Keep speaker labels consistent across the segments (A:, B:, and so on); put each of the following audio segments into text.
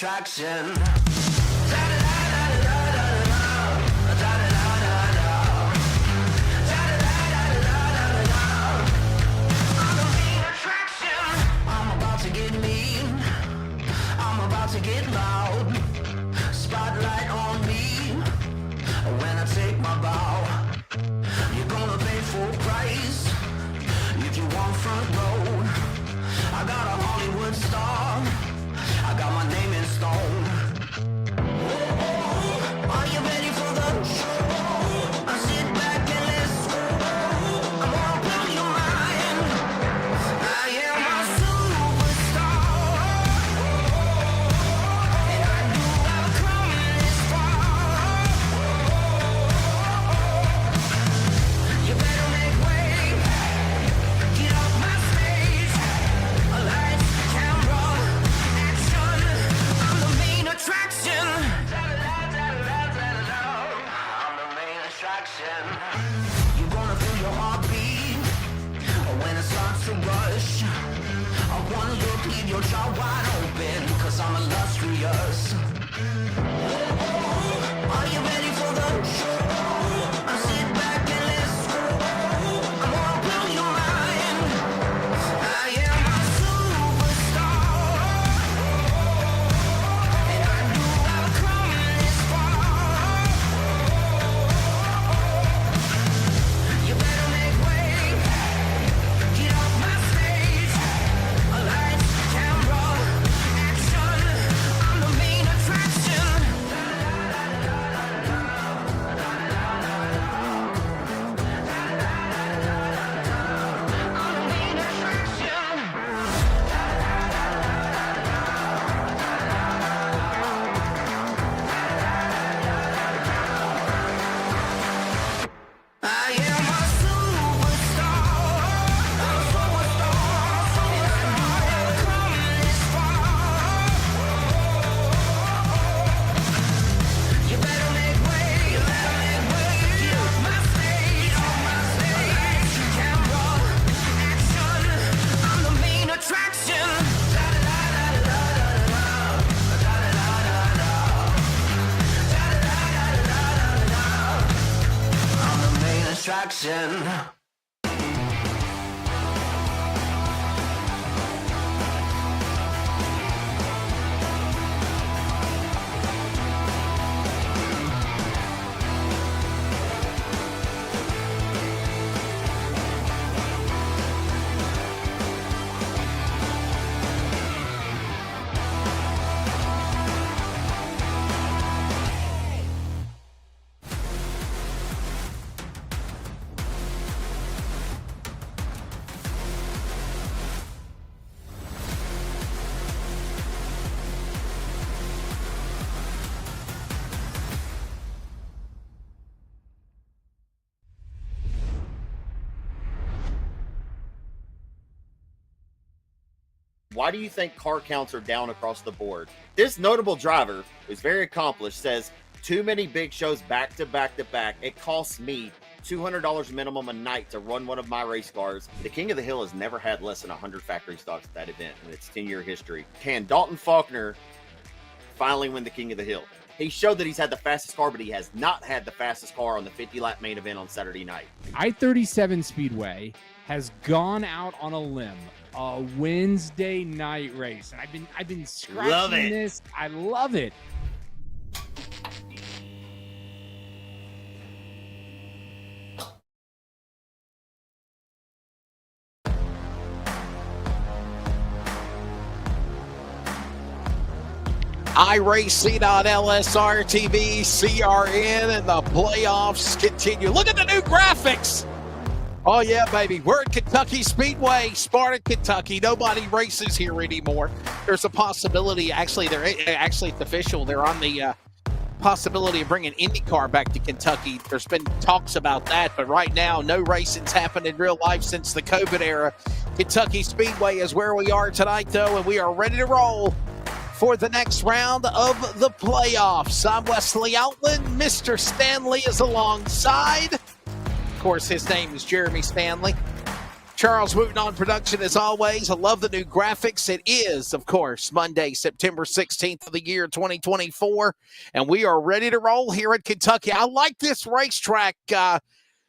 A: attraction. I'm about to get mean. I'm about to get loud. Spotlight on me when I take my bow. You're gonna pay full price if you want front row. I got a Hollywood star. I got my name in stone. Are you ready for the show? Sit back and let's go. I'm gonna blow your mind. I am a superstar, and I knew I'd come this far. You better make way. Get off my stage. Lights, camera, action. I'm the main attraction. I'm the main attraction. You're gonna feel your heartbeat when it starts to rush. I wanna look, leave your jaw wide open, 'cause I'm illustrious. Are you ready for the show? Sit back and let's go. I'm gonna blow your mind. I am a superstar, and I knew I'd come this far. You better make way. Get off my stage. Lights, camera, action. I'm the main attraction. I'm the main attraction. I am a superstar, and I knew I'd come this far. You better make way, get off my stage, camera, action. I'm the main attraction. I'm the main attraction.
B: Why do you think car counts are down across the board? This notable driver, who's very accomplished, says too many big shows back to back to back. It costs me $200 minimum a night to run one of my race cars. The King of the Hill has never had less than 100 factory stocks at that event in its 10-year history. Can Dalton Faulkner finally win the King of the Hill? He showed that he's had the fastest car, but he has not had the fastest car on the 50-lap main event on Saturday night.
C: I-37 Speedway has gone out on a limb, a Wednesday night race, and I've been scratching this. I love it.
D: iRacing on LSRTV, CRN, and the playoffs continue. Look at the new graphics. Oh, yeah, baby. We're at Kentucky Speedway, Sparta, Kentucky. Nobody races here anymore. There's a possibility. Actually, it's official. They're on the possibility of bringing IndyCar back to Kentucky. There's been talks about that, but right now, no racing's happened in real life since the COVID era. Kentucky Speedway is where we are tonight, though, and we are ready to roll for the next round of the playoffs. I'm Wesley Outland. Mr. Stanley is alongside. Of course, his name is Jeremy Stanley. Charles Wooten on production as always. I love the new graphics. It is, of course, Monday, September 16th of the year 2024, and we are ready to roll here at Kentucky. I like this racetrack.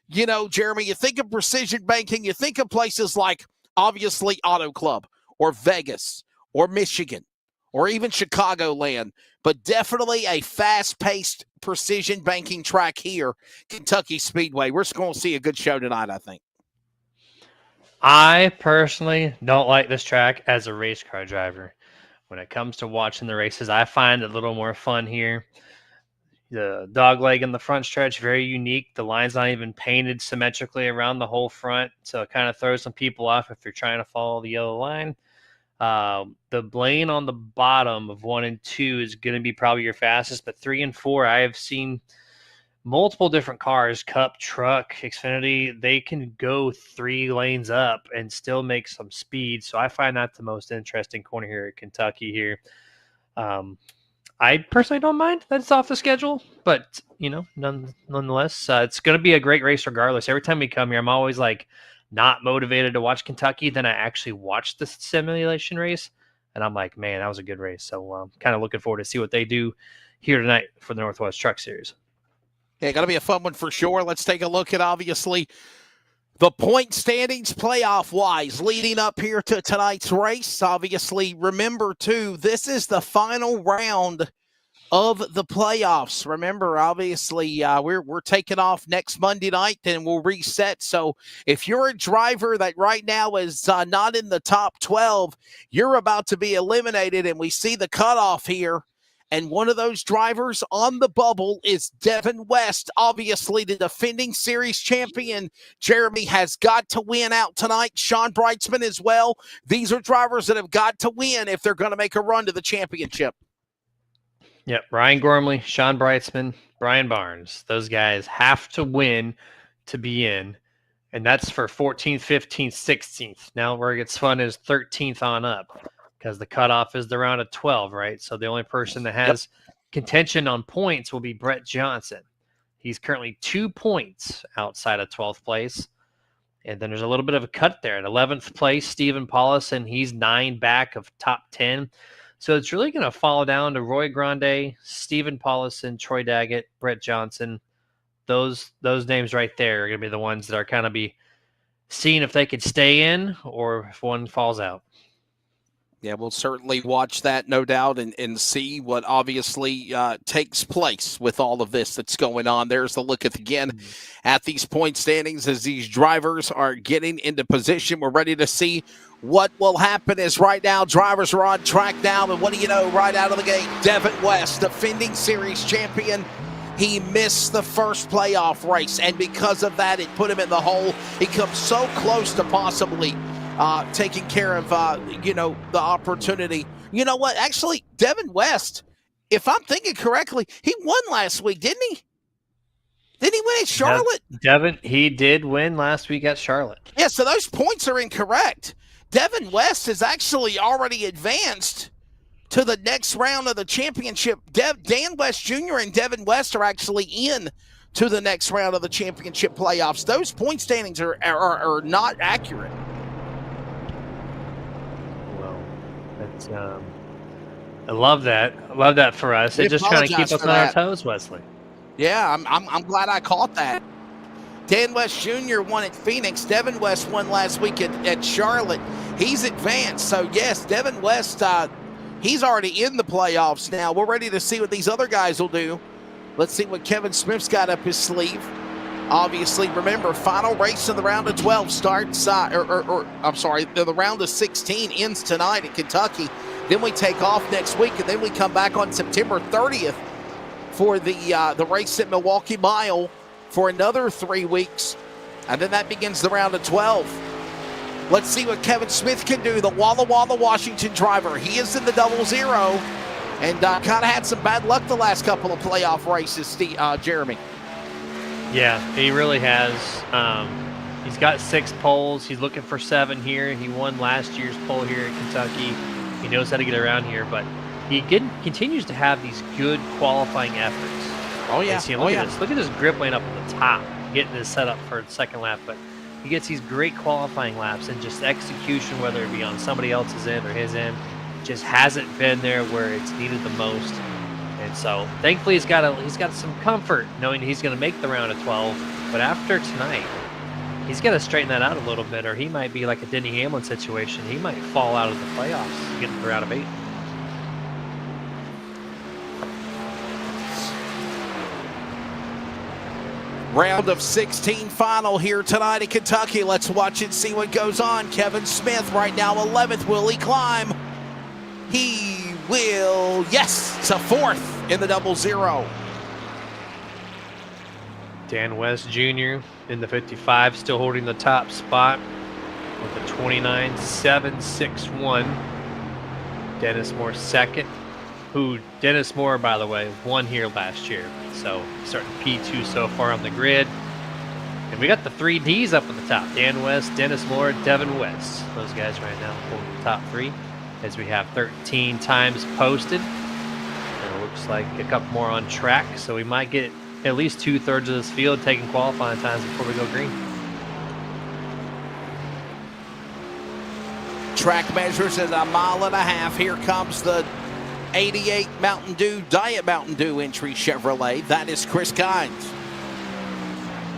D: Jeremy, you think of precision banking, you think of places like, obviously, Auto Club or Vegas or Michigan or even Chicagoland, but definitely a fast-paced precision banking track here, Kentucky Speedway. We're just going to see a good show tonight, I think.
E: I personally don't like this track as a race car driver. When it comes to watching the races, I find it a little more fun here. The dog leg in the front stretch, very unique. The line's not even painted symmetrically around the whole front, so it kind of throws some people off if you're trying to follow the yellow line. The lane on the bottom of 1 and 2 is going to be probably your fastest, but 3 and 4, I have seen multiple different cars, Cup, Truck, Xfinity, they can go 3 lanes up and still make some speed. So I find that the most interesting corner here at Kentucky here. I personally don't mind that it's off the schedule, but, nonetheless, it's going to be a great race regardless. Every time we come here, I'm always like not motivated to watch Kentucky. Then I actually watch the simulation race, and I'm like, man, that was a good race. So kind of looking forward to see what they do here tonight for the Northwest Truck Series.
D: Yeah, going to be a fun one for sure. Let's take a look at, obviously, the point standings playoff-wise leading up here to tonight's race. Obviously, remember, too, this is the final round of the playoffs. Remember, obviously, we're taking off next Monday night, then we'll reset. So if you're a driver that right now is not in the top 12, you're about to be eliminated, and we see the cutoff here. And one of those drivers on the bubble is Devin West, obviously the defending series champion. Jeremy has got to win out tonight. Sean Brightsman as well. These are drivers that have got to win if they're going to make a run to the championship.
E: Yep, Ryan Gormley, Sean Brightsman, Brian Barnes. Those guys have to win to be in. And that's for 14th, 15th, 16th. Now where it gets fun is 13th on up, because the cutoff is the round of 12, right? So the only person that has contention on points will be Brett Johnson. He's currently 2 points outside of 12th place. And then there's a little bit of a cut there. At 11th place, Stephen Paulison, he's 9 back of top 10. So it's really going to fall down to Roy Grande, Stephen Paulison, Troy Daggett, Brett Johnson. Those names right there are going to be the ones that are kind of be seeing if they could stay in or if one falls out.
D: Yeah, we'll certainly watch that, no doubt, and see what obviously takes place with all of this that's going on. There's a look again at these point standings as these drivers are getting into position. We're ready to see what will happen as right now drivers are on track now. And what do you know, right out of the gate, Devin West, defending series champion. He missed the first playoff race, and because of that, it put him in the hole. He comes so close to possibly taking care of, the opportunity. You know what? Actually, Devin West, if I'm thinking correctly, he won last week, didn't he? Didn't he win at Charlotte?
E: Devin, he did win last week at Charlotte.
D: Yeah, so those points are incorrect. Devin West has actually already advanced to the next round of the championship. Dan West Jr. and Devin West are actually in to the next round of the championship playoffs. Those point standings are not accurate.
E: That's, I love that. I love that for us. It's just trying to keep us on our toes, Wesley.
D: Yeah, I'm glad I caught that. Dan West Jr. won at Phoenix. Devin West won last week at Charlotte. He's advanced. So, yes, Devin West, he's already in the playoffs now. We're ready to see what these other guys will do. Let's see what Kevin Smith's got up his sleeve. Obviously, remember, final race of the round of 12 starts, the round of 16 ends tonight in Kentucky. Then we take off next week, and then we come back on September 30th for the race at Milwaukee Mile for another 3 weeks. And then that begins the round of 12. Let's see what Kevin Smith can do, the Walla Walla Washington driver. He is in the 00 and kind of had some bad luck the last couple of playoff races, Jeremy.
E: Yeah, he really has. He's got 6 poles. He's looking for 7 here. He won last year's pole here in Kentucky. He knows how to get around here, but he continues to have these good qualifying efforts.
D: Oh, yeah.
E: See, look at this. Look at this grip lane up at the top, getting this set up for the second lap. But he gets these great qualifying laps, and just execution, whether it be on somebody else's end or his end, just hasn't been there where it's needed the most. And so thankfully he's got some comfort knowing he's going to make the round of 12. But after tonight, he's got to straighten that out a little bit, or he might be like a Denny Hamlin situation. He might fall out of the playoffs, get the round of 8.
D: Round of 16 final here tonight in Kentucky. Let's watch and see what goes on. Kevin Smith right now 11th. Will he climb? He will. Yes, it's a 4th in the 00.
E: Dan West Jr. in the 55, still holding the top spot with a 29.761. Dennis Moore second, who Dennis Moore, by the way, won here last year. So starting P2 so far on the grid. And we got the 3 Ds up at the top. Dan West, Dennis Moore, Devin West. Those guys right now holding the top 3, as we have 13 times posted. And it looks like a couple more on track. So we might get at least 2/3 of this field taking qualifying times before we go green.
D: Track measures at 1.5 miles. Here comes the 88 Mountain Dew, Diet Mountain Dew entry Chevrolet. That is Chris Kynes.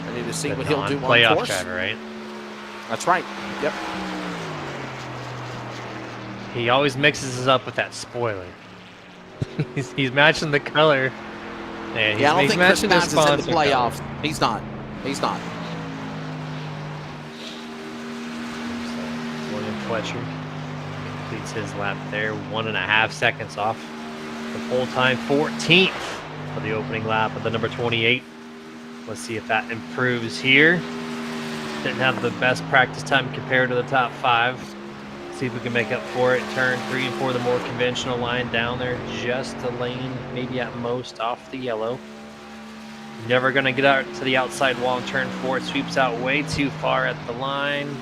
D: Ready to see what he'll do on
E: playoff
D: course.
E: driver, right?
D: That's right. Yep.
E: He always mixes us up with that spoiler. he's matching the color. And
D: Yeah, I don't
E: he's
D: think Chris
E: matching the
D: Kynes is in the
E: sponsor
D: playoffs.
E: color.
D: He's not. He's not.
E: So, William Fletcher completes his lap there, 1.5 seconds off the pole time, 14th for the opening lap of the number 28. Let's see if that improves here. Didn't have the best practice time compared to the top 5. See if we can make up for it. Turn 3 and 4, the more conventional line down there, just a lane, maybe at most off the yellow. Never going to get out to the outside wall in turn 4. It sweeps out way too far at the line.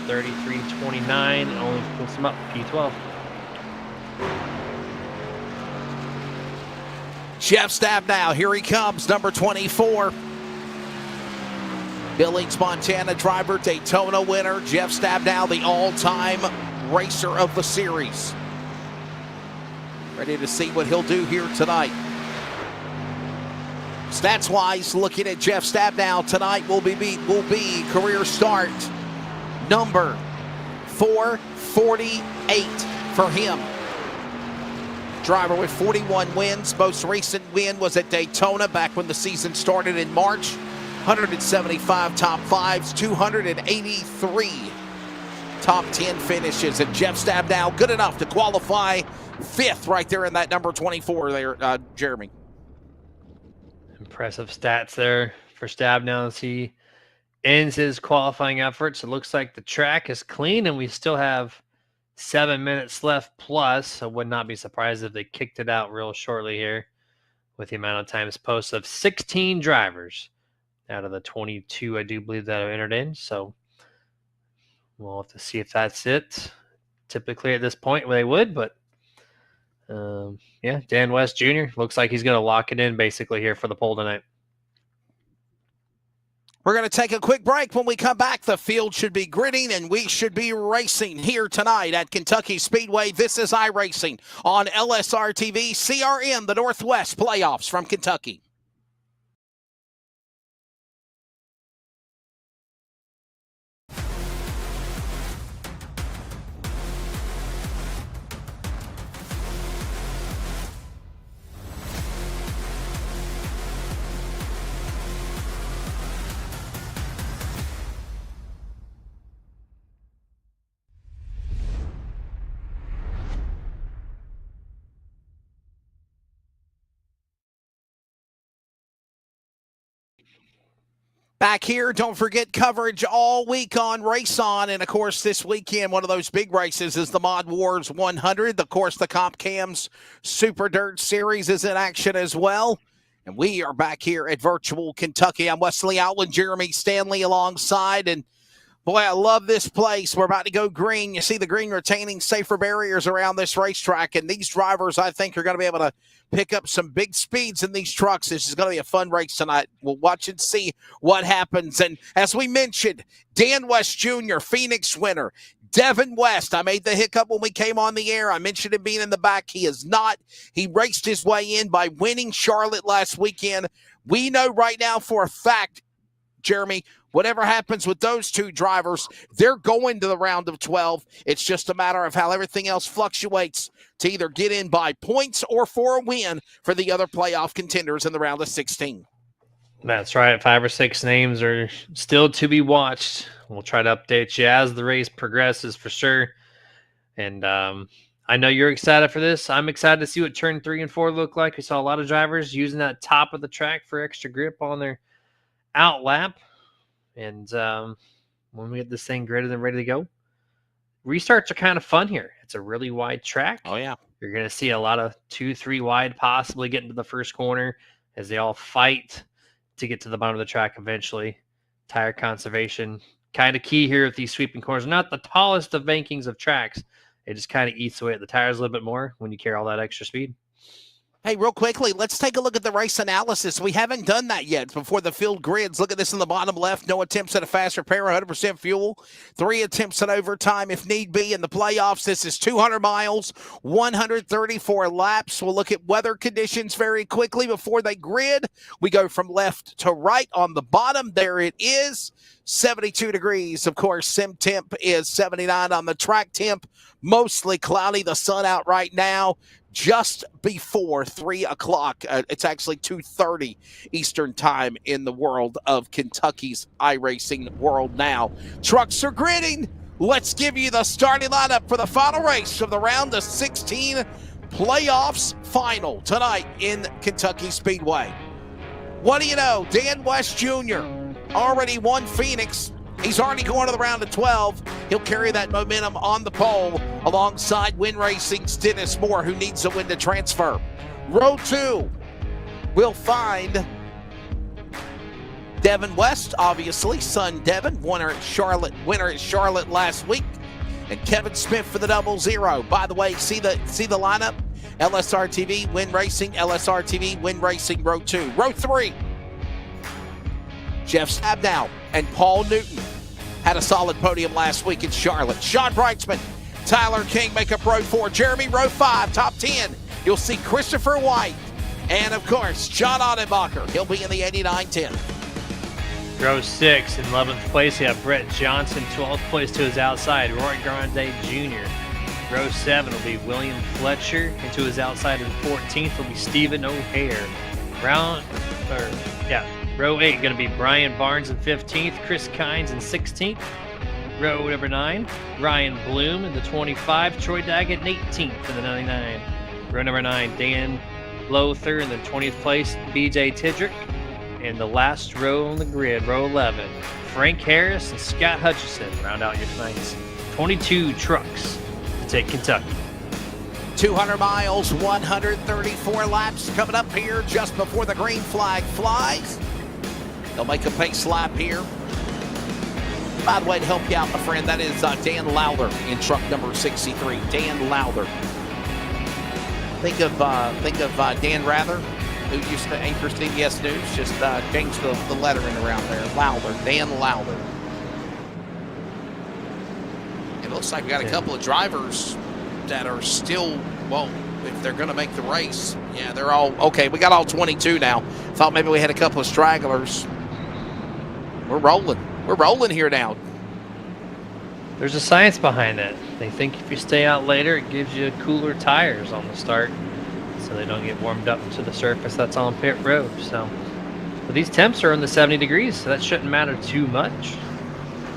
E: 33.29, only puts him up P12.
D: Jeff Stabnow, here he comes, number 24. Billings, Montana driver, Daytona winner. Jeff Stabnow, the all-time racer of the series. Ready to see what he'll do here tonight. Stats-wise, looking at Jeff Stabnow tonight will be career start number 448 for him. Driver with 41 wins. Most recent win was at Daytona back when the season started in March. 175 top 5s, 283 top 10 finishes. And Jeff Stabnow good enough to qualify 5th right there in that number 24 there, Jeremy.
E: Impressive stats there for Stabnow as he ends his qualifying efforts. It looks like the track is clean and we still have 7 minutes left plus. I would not be surprised if they kicked it out real shortly here with the amount of times posted of 16 drivers out of the 22, I do believe, that have entered in. So we'll have to see if that's it. Typically at this point they would, but yeah, Dan West Jr. looks like he's going to lock it in basically here for the pole tonight.
D: We're going to take a quick break. When we come back, the field should be gritting and we should be racing here tonight at Kentucky Speedway. This is iRacing on LSRTV, CRN, the Northwest Playoffs from Kentucky. Back here, don't forget coverage all week on Race On. And, of course, this weekend, one of those big races is the Mod Wars 100. Of course, the Comp Cams Super Dirt Series is in action as well. And we are back here at Virtual Kentucky. I'm Wesley Outland, Jeremy Stanley alongside. And Boy, I love this place. We're about to go green. You see the green retaining safer barriers around this racetrack, and these drivers, I think, are going to be able to pick up some big speeds in these trucks. This is going to be a fun race tonight. We'll watch and see what happens. And as we mentioned, Dan West Jr., Phoenix winner. Devin West, I made the hiccup when we came on the air. I mentioned him being in the back. He is not. He raced his way in by winning Charlotte last weekend. We know right now for a fact, Jeremy, whatever happens with those two drivers, they're going to the round of 12. It's just a matter of how everything else fluctuates to either get in by points or for a win for the other playoff contenders in the round of 16.
E: That's right. 5 or 6 names are still to be watched. We'll try to update you as the race progresses for sure. And I know you're excited for this. I'm excited to see what turn 3 and 4 look like. We saw a lot of drivers using that top of the track for extra grip on their out lap. And when we get this thing gridded and ready to go, restarts are kind of fun here. It's a really wide track.
D: Oh, yeah.
E: You're going to see a lot of 2-3 wide possibly get into the first corner as they all fight to get to the bottom of the track eventually. Tire conservation, kind of key here with these sweeping corners. Not the tallest of bankings of tracks. It just kind of eats away at the tires a little bit more when you carry all that extra speed.
D: Hey, real quickly, let's take a look at the race analysis. We haven't done that yet before the field grids. Look at this in the bottom left. No attempts at a fast repair, 100% fuel. 3 attempts at overtime if need be. In the playoffs, this is 200 miles, 134 laps. We'll look at weather conditions very quickly before they grid. We go from left to right on the bottom. There it is, 72 degrees. Of course, sim temp is 79 on the track temp. Mostly cloudy, the sun out right now. Just before 3 o'clock. It's actually 2:30 Eastern time in the world of Kentucky's iRacing world now. Trucks are gridding. Let's give you the starting lineup for the final race of the round of 16 playoffs final tonight in Kentucky Speedway. What do you know? Dan West Jr. already won Phoenix. He's already going to the round of 12. He'll carry that momentum on the pole alongside Win Racing's Dennis Moore, who needs a win to transfer. Row 2 will find Devin West, obviously, son Devin, winner at Charlotte last week, and Kevin Smith for the 00. By the way, see the lineup? LSRTV, Win Racing, LSRTV, Win Racing, Row 2. Row 3, Jeff Stabnow and Paul Newton had a solid podium last week in Charlotte. Sean Breitzman, Tyler King make up Row 4. Jeremy, Row 5, top 10. You'll see Christopher White and, of course, John Ottenbacher. He'll be in the 89-10.
E: Row 6 in 11th place, you have Brett Johnson. 12th place to his outside, Roy Grande Jr. Row 7 will be William Fletcher. And to his outside in 14th will be Stephen O'Hare. Row 8 going to be Brian Barnes in 15th, Chris Kynes in 16th. Row number 9, Ryan Bloom in the 25, Troy Daggett in 18th in the 99. Row number 9, Dan Lother in the 20th place, BJ Tidrick. And the last row on the grid, row 11, Frank Harris and Scott Hutchison round out your tonight's 22 trucks to take Kentucky.
D: 200 miles, 134 laps coming up here just before the green flag flies. They'll make a pace lap here. By the way, to help you out, my friend, that is Dan Lowther in truck number 63. Dan Lowther. Think of Dan Rather, who used to anchor CBS News. Just change the lettering around there. Lowther, Dan Lowther. It looks like we got a couple of drivers that are still, well, if they're going to make the race, yeah, they're all okay. We got all 22 now. Thought maybe we had a couple of stragglers. We're rolling here now.
E: There's a science behind it. They think if you stay out later, it gives you cooler tires on the start, so they don't get warmed up to the surface that's on pit road. So, but these temps are in the 70 degrees, so that shouldn't matter too much.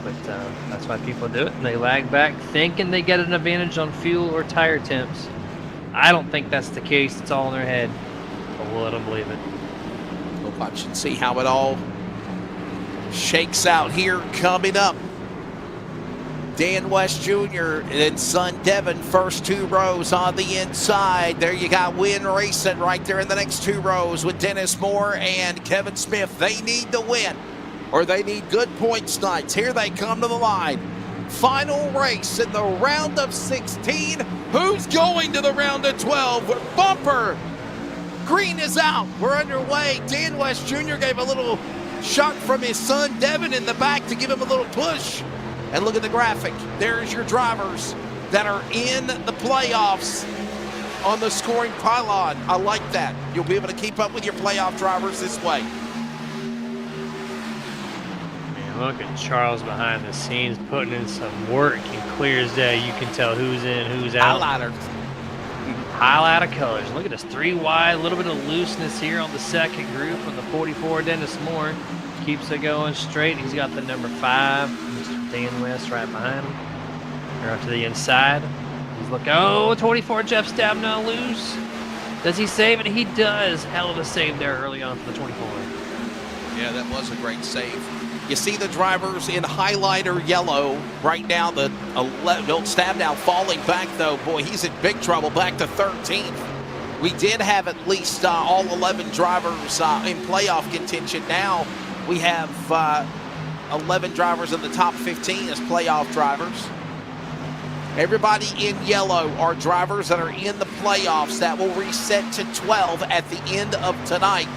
E: But that's why people do it, and they lag back thinking they get an advantage on fuel or tire temps. I don't think that's the case. It's all in their head, but we'll let them believe it.
D: We'll watch and see how it all shakes out here coming up. Dan West Jr. and son Devin, first 2 rows on the inside. There you got Win Racing right there in the next 2 rows with Dennis Moore and Kevin Smith. They need to win or they need good points nights. Here they come to the line. Final race in the round of 16. Who's going to the round of 12? Bumper green is out. We're underway. Dan West Jr. gave a little shot from his son Devin in the back to give him a little push. And look at the graphic. There's your drivers that are in the playoffs on the scoring pylon. I like that. You'll be able to keep up with your playoff drivers this way.
E: Man, look at Charles behind the scenes putting in some work, and clear as day you can tell who's in, who's out. Highlighter colors. Look at this, 3 wide, a little bit of looseness here on the second group from the 44, Dennis Moore. Keeps it going straight. He's got the number 5, Mr. Dan West right behind him. They're out to the inside. He's looking, oh, 24, Jeff Stabnow loose. Does he save it? He does. Hell of a save there early on for the 24.
D: Yeah, that was a great save. You see the drivers in highlighter yellow right now. The Milt Stabnow falling back, though. Boy, he's in big trouble, back to 13th. We did have at least all 11 drivers in playoff contention. Now we have 11 drivers in the top 15 as playoff drivers. Everybody in yellow are drivers that are in the playoffs. That will reset to 12 at the end of tonight,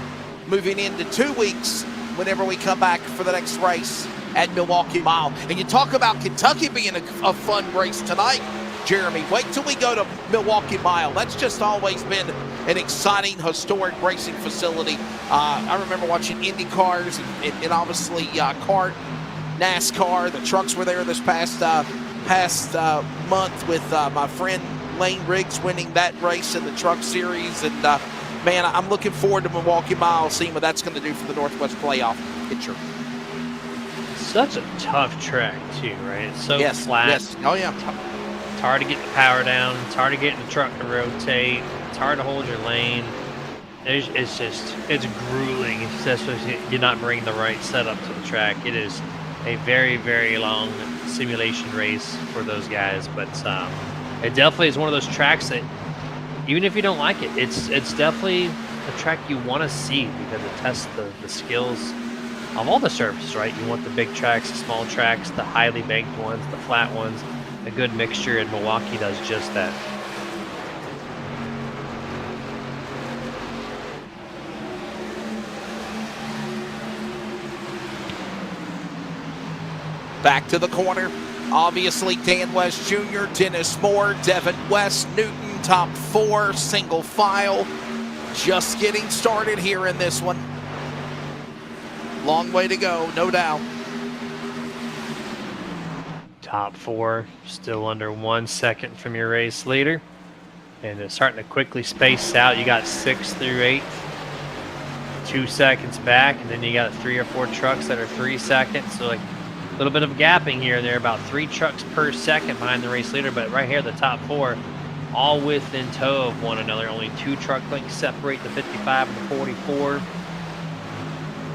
D: moving into 2 weeks whenever we come back for the next race at Milwaukee Mile. And you talk about Kentucky being a fun race tonight, Jeremy. Wait till we go to Milwaukee Mile. That's just always been an exciting, historic racing facility. I remember watching Indy cars and obviously kart, NASCAR. The trucks were there this past month with my friend Lane Riggs winning that race in the truck series. And man, I'm looking forward to Milwaukee Mile, seeing what that's going to do for the Northwest playoff picture.
E: Such a tough track too, right? It's so flat.
D: Yes. Oh yeah.
E: It's hard to get the power down. It's hard to get the truck to rotate. It's hard to hold your lane. It's grueling, especially if you're not bringing the right setup to the track. It is a very, very long simulation race for those guys, but it definitely is one of those tracks that, even if you don't like it, it's definitely a track you want to see because it tests the skills of all the surfaces, right? You want the big tracks, the small tracks, the highly banked ones, the flat ones, a good mixture, and Milwaukee does just that.
D: Back to the corner. Obviously, Dan West Jr., Dennis Moore, Devin West, Newton, top 4, single file. Just getting started here in this one. Long way to go, no doubt.
E: Top 4, still under 1 second from your race leader. And it's starting to quickly space out. You got 6 through 8. 2 seconds back, and then you got 3 or 4 trucks that are 3 seconds. So like a little bit of gapping here and there, about 3 trucks per second behind the race leader, but right here, the top 4, all within tow of one another. Only 2 truck lengths separate the 55 and the 44.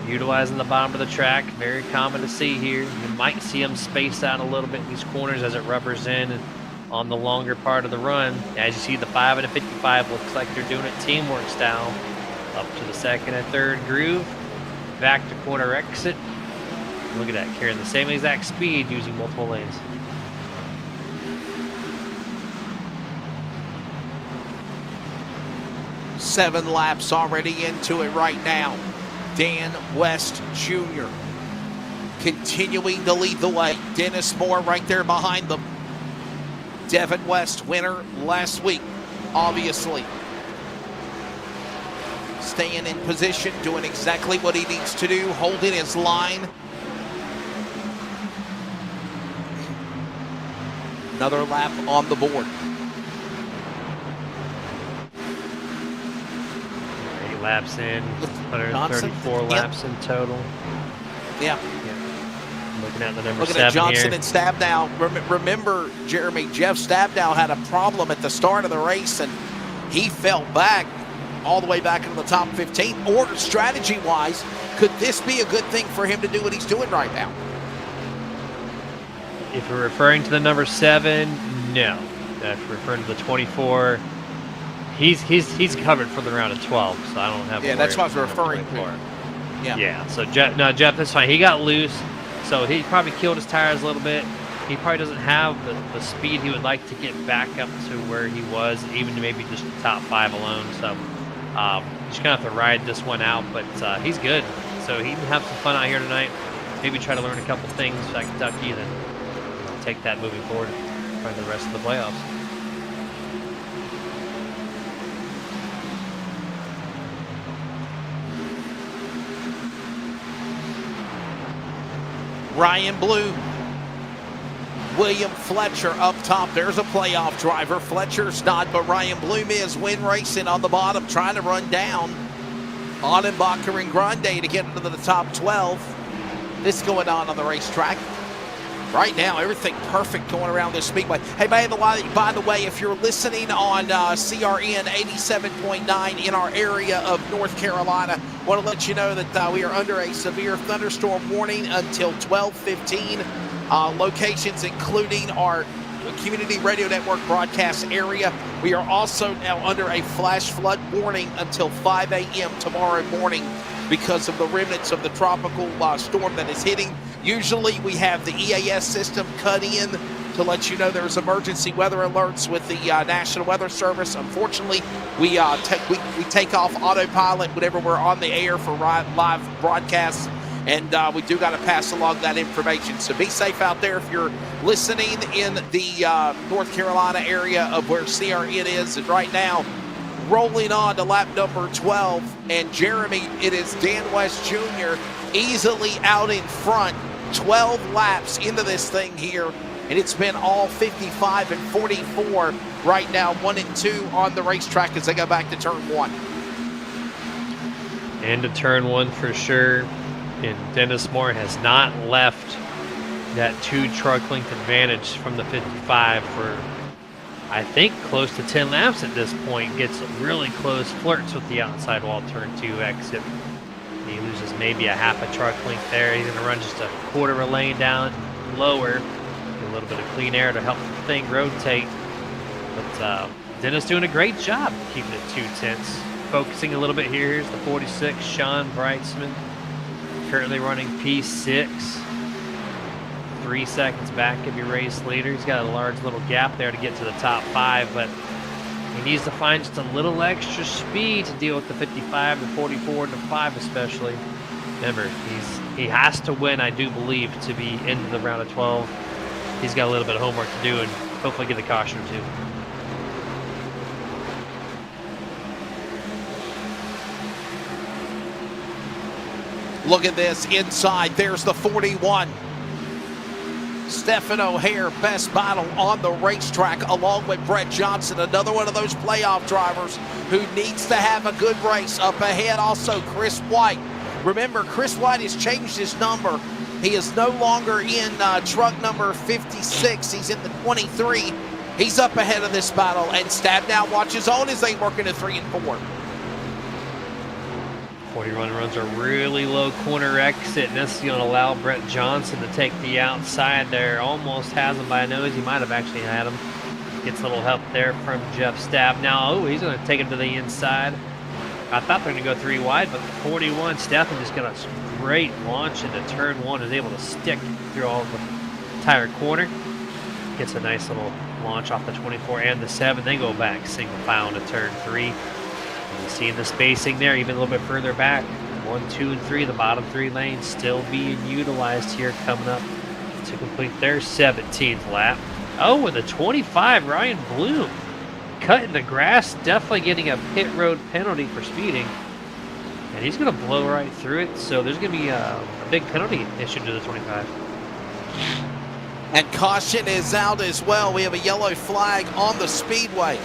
E: Utilizing the bottom of the track, very common to see here. You might see them space out a little bit in these corners as it rubbers in and on the longer part of the run. As you see, the 5 and the 55 looks like they're doing it teamwork style. Up to the 2nd and 3rd groove, back to corner exit. Look at that, carrying the same exact speed using multiple lanes.
D: Seven laps already into it right now. Dan West Jr. continuing to lead the way. Dennis Moore right there behind them. Devin West, winner last week, obviously. Staying in position, doing exactly what he needs to do, holding his line. Another lap on the board.
E: 8 laps in, 134 laps in total.
D: Yeah.
E: Looking at the number
D: Looking
E: 7
D: at Johnson
E: here.
D: and Stabnow. Remember, Jeremy, Jeff Stabnow had a problem at the start of the race, and he fell back all the way back into the top 15. Or strategy-wise, could this be a good thing for him to do what he's doing right now?
E: If you're referring to the number 7, no. If you're referring to the 24, he's covered for the round of 12, so I don't have.
D: Yeah, that's what I was referring to. Yeah.
E: So Jeff, that's fine. He got loose, so he probably killed his tires a little bit. He probably doesn't have the speed he would like to get back up to where he was, even maybe just the top 5 alone. So just gonna have to ride this one out, but he's good. So he can have some fun out here tonight. Maybe try to learn a couple things at Kentucky, then take that moving forward for the rest of the playoffs.
D: Ryan Bloom, William Fletcher up top. There's a playoff driver. Fletcher's not, but Ryan Bloom is. Win Racing on the bottom, trying to run down Audenbacher and Grande to get into the top 12. This going on the racetrack. Right now, everything perfect going around this speedway. Hey, by the way, if you're listening on CRN 87.9 in our area of North Carolina, want to let you know that we are under a severe thunderstorm warning until 12:15. Locations including our Community Radio Network broadcast area. We are also now under a flash flood warning until 5 a.m. tomorrow morning because of the remnants of the tropical storm that is hitting. Usually we have the EAS system cut in to let you know there's emergency weather alerts with the National Weather Service. Unfortunately, we take off autopilot whenever we're on the air for live broadcasts, and we do got to pass along that information. So be safe out there if you're listening in the North Carolina area of where CRN is. And right now, rolling on to lap number 12, and Jeremy, it is Dan West Jr. easily out in front, 12 laps into this thing here, and it's been all 55 and 44 right now, 1 and 2 on the racetrack as they go back to turn 1.
E: And to turn 1 for sure, and Dennis Moore has not left that 2 truck length advantage from the 55 for, I think, close to 10 laps at this point. Gets really close, flirts with the outside wall turn 2 exit. He loses maybe a half a truck length there. He's going to run just a quarter of a lane down lower. Get a little bit of clean air to help the thing rotate. But Dennis doing a great job keeping it 2/10. Focusing a little bit here. Here's the 46, Sean Breitzman. Currently running P6. 3 seconds back of your race leader. He's got a large little gap there to get to the top 5, but he needs to find just a little extra speed to deal with the 55, the 44, and the 5 especially. Remember, he has to win, I do believe, to be into the round of 12. He's got a little bit of homework to do and hopefully get a caution or
D: 2. Look at this inside. There's the 41. Stephen O'Hare, best battle on the racetrack, along with Brett Johnson, another one of those playoff drivers who needs to have a good race. Up ahead also Chris White. Remember, Chris White has changed his number. He is no longer in truck number 56. He's in the 23. He's up ahead of this battle, and Stab now watches on as they work into 3 and 4.
E: 41 runs a really low corner exit, and this is going to allow Brett Johnson to take the outside there. Almost has him by a nose. He might have actually had him. Gets a little help there from Jeff Stab. Now, he's going to take him to the inside. I thought they were going to go 3 wide, but the 41, Stephen just got a great launch into turn 1. Is able to stick through all of the entire corner. Gets a nice little launch off the 24 and the 7. They go back single file into turn 3. You see the spacing there, even a little bit further back. 1, 2, and 3, the bottom 3 lanes still being utilized here, coming up to complete their 17th lap. Oh, and the 25, Ryan Bloom, cutting the grass, definitely getting a pit road penalty for speeding. And he's going to blow right through it, so there's going to be a big penalty issued to the 25.
D: And caution is out as well. We have a yellow flag on the speedway.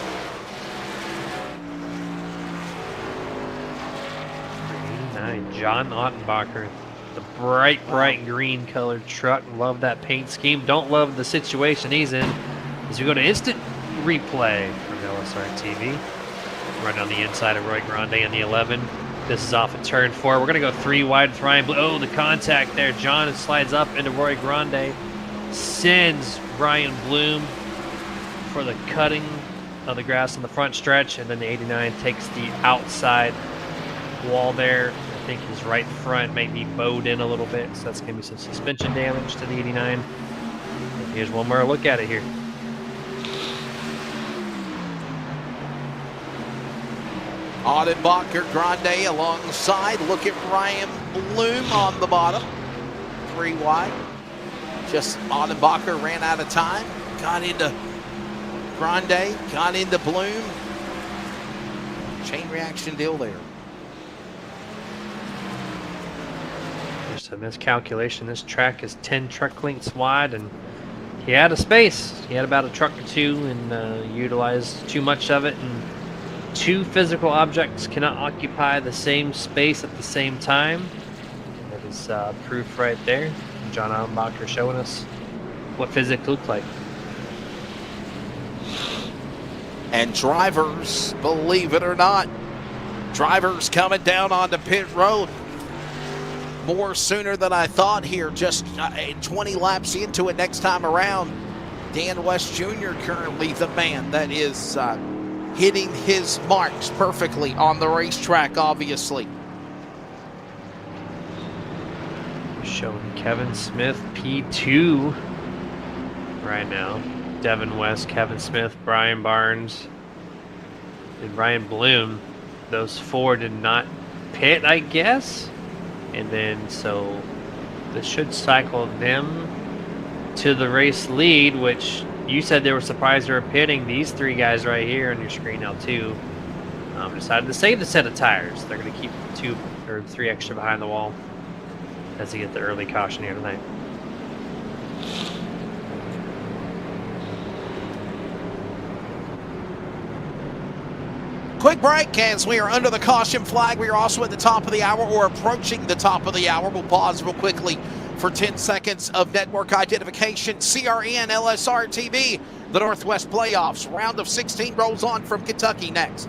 E: John Audenbacher, the bright green colored truck. Love that paint scheme. Don't love the situation he's in. As we go to instant replay from LSRTV. Right on the inside of Roy Grande in the 11. This is off of turn 4. We're going to go 3 wide with Ryan Bloom. Oh, the contact there. John slides up into Roy Grande. Sends Ryan Bloom for the cutting of the grass on the front stretch. And then the 89 takes the outside wall there. think his right front may be bowed in a little bit, so that's going to be some suspension damage to the 89. And here's one more look at it here.
D: Audenbacher Grande alongside. Look at Ryan Bloom on the bottom. 3 wide. Just Audenbacher ran out of time. Got into Grande, got into Bloom. Chain reaction deal there.
E: Just a miscalculation. This track is 10 truck lengths wide, and he had a space. He had about a truck or two and utilized too much of it. And 2 physical objects cannot occupy the same space at the same time. That is proof right there. John Audenbacher showing us what physics look like.
D: And drivers, believe it or not, drivers coming down onto pit road more sooner than I thought here. Just 20 laps into it next time around. Dan West Jr. currently the man that is hitting his marks perfectly on the racetrack, obviously.
E: Showing Kevin Smith P2 right now. Devin West, Kevin Smith, Brian Barnes, and Ryan Bloom. Those 4 did not pit, I guess. And then so this should cycle them to the race lead, which you said they were surprised they were pitting. These 3 guys right here on your screen now too decided to save the set of tires. They're going to keep 2 or 3 extra behind the wall as they get the early caution here tonight.
D: Quick break as we are under the caution flag. We are also at the top of the hour or approaching the top of the hour. We'll pause real quickly for 10 seconds of network identification. CRN, LSRTV, the Northwest Playoffs. Round of 16 rolls on from Kentucky next.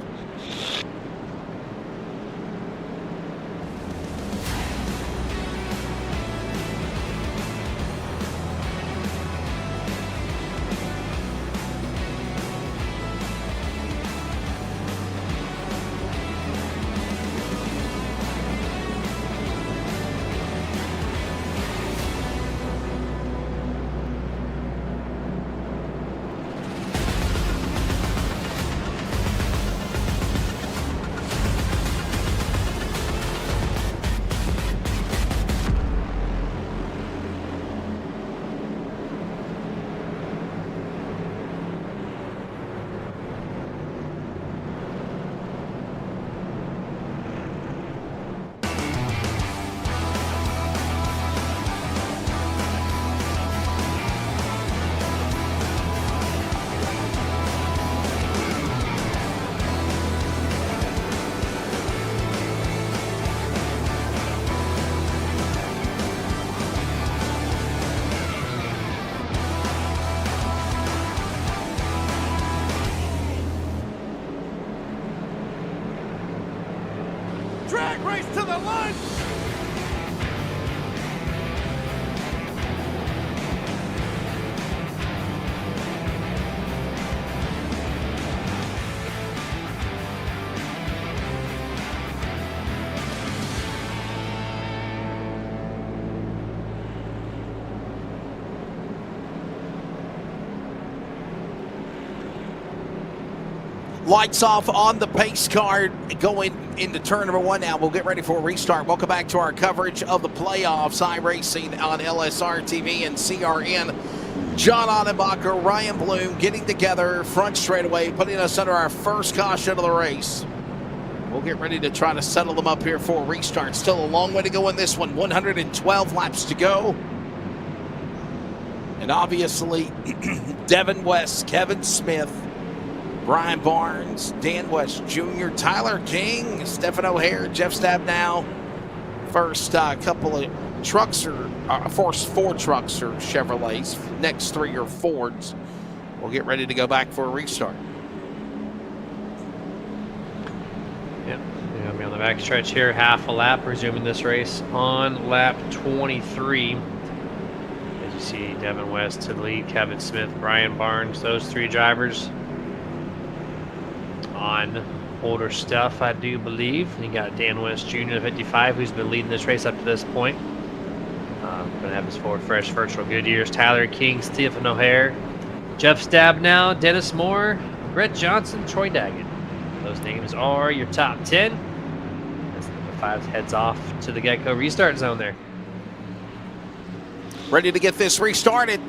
A: Drag race to the line!
D: Lights off on the pace card going into turn number 1 now. We'll get ready for a restart. Welcome back to our coverage of the playoffs. iRacing on LSRTV and CRN. John Audenbacher, Ryan Bloom getting together front straightaway, putting us under our first caution of the race. We'll get ready to try to settle them up here for a restart. Still a long way to go in this one. 112 laps to go. And obviously, Devin West, Kevin Smith, Brian Barnes, Dan West Jr., Tyler King, Stephen O'Hare, Jeff Stabnow. First couple of trucks are first 4 trucks are Chevrolets. Next 3 are Fords. We'll get ready to go back for a restart.
E: Yep, we're going to be on the back stretch here, half a lap, resuming this race on lap 23. As you see, Devin West to the lead, Kevin Smith, Brian Barnes, those 3 drivers on older stuff, I do believe. You got Dan West Jr., 55, who's been leading this race up to this point. Going to have his 4 fresh virtual Goodyears. Tyler King, Stephen O'Hare, Jeff Stabnow, Dennis Moore, Brett Johnson, Troy Daggett. Those names are your top 10. As number 5 heads off to the Geico restart zone there.
D: Ready to get this restarted.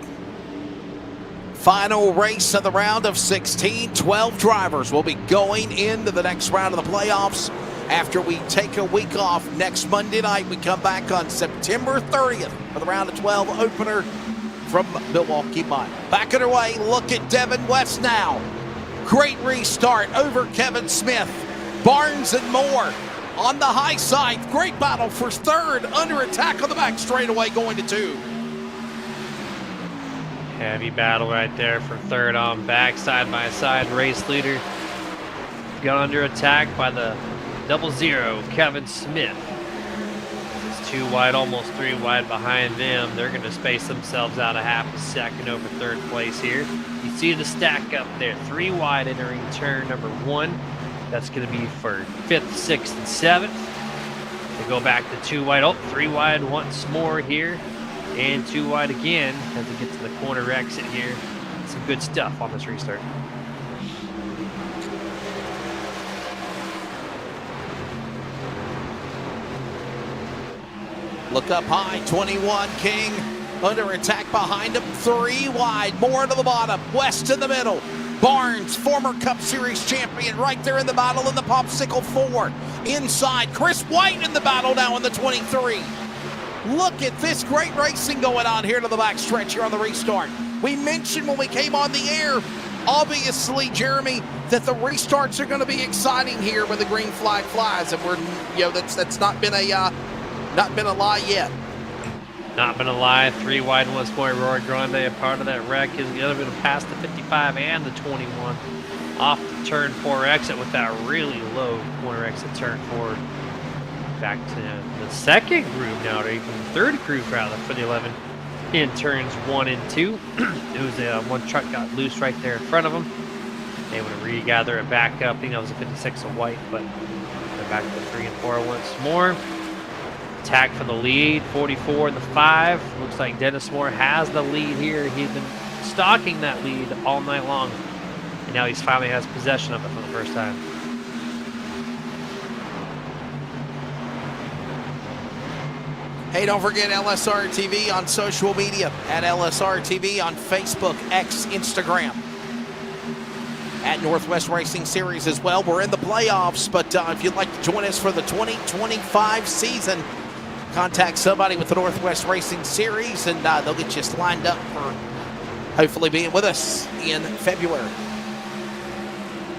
D: Final race of the round of 16. 12 drivers will be going into the next round of the playoffs after we take a week off. Next Monday night, we come back on September 30th for the round of 12 opener from Milwaukee Mile. Back underway, look at Devin West now. Great restart over Kevin Smith. Barnes and Moore on the high side. Great battle for third, under attack on the back straightaway going to 2.
E: Heavy battle right there for third on back, side by side. Race leader got under attack by the 00, Kevin Smith. It's 2 wide, almost 3 wide behind them. They're going to space themselves out a half a second over third place here. You see the stack up there, 3 wide entering turn number 1. That's going to be for 5th, 6th, and 7th. They go back to 2 wide. Oh, 3 wide once more here. And 2 wide again as we get to the corner exit here. Some good stuff on this restart.
D: Look up high, 21 King under attack behind him, 3 wide, more to the bottom, West in the middle. Barnes, former Cup Series champion, right there in the battle in the Popsicle 4. Inside, Chris White in the battle now in the 23. Look at this great racing going on here to the back stretch here on the restart. We mentioned when we came on the air, obviously, Jeremy, that the restarts are going to be exciting here when the green flag flies, and that's not been a lie yet.
E: Not been a lie. 3 wide once more. Roy Grande, a part of that wreck, is the other bit past the 55 and the 21. Off the turn 4 exit with that really low corner exit turn forward. Back to the second groove now, or even the third groove rather, for the 11 in turns 1 and 2. It was one truck got loose right there in front of them. They would regather it back up. I think that was a 56 of white, but they're back to 3 and 4 once more. Attack for the lead, 44 in the 5. Looks like Dennis Moore has the lead here. He's been stalking that lead all night long, and now he's finally has possession of it for the first time.
D: Hey, don't forget LSRTV on social media, at LSRTV on Facebook, X, Instagram. At Northwest Racing Series as well. We're in the playoffs, but if you'd like to join us for the 2025 season, contact somebody with the Northwest Racing Series, and they'll get you lined up for hopefully being with us in February.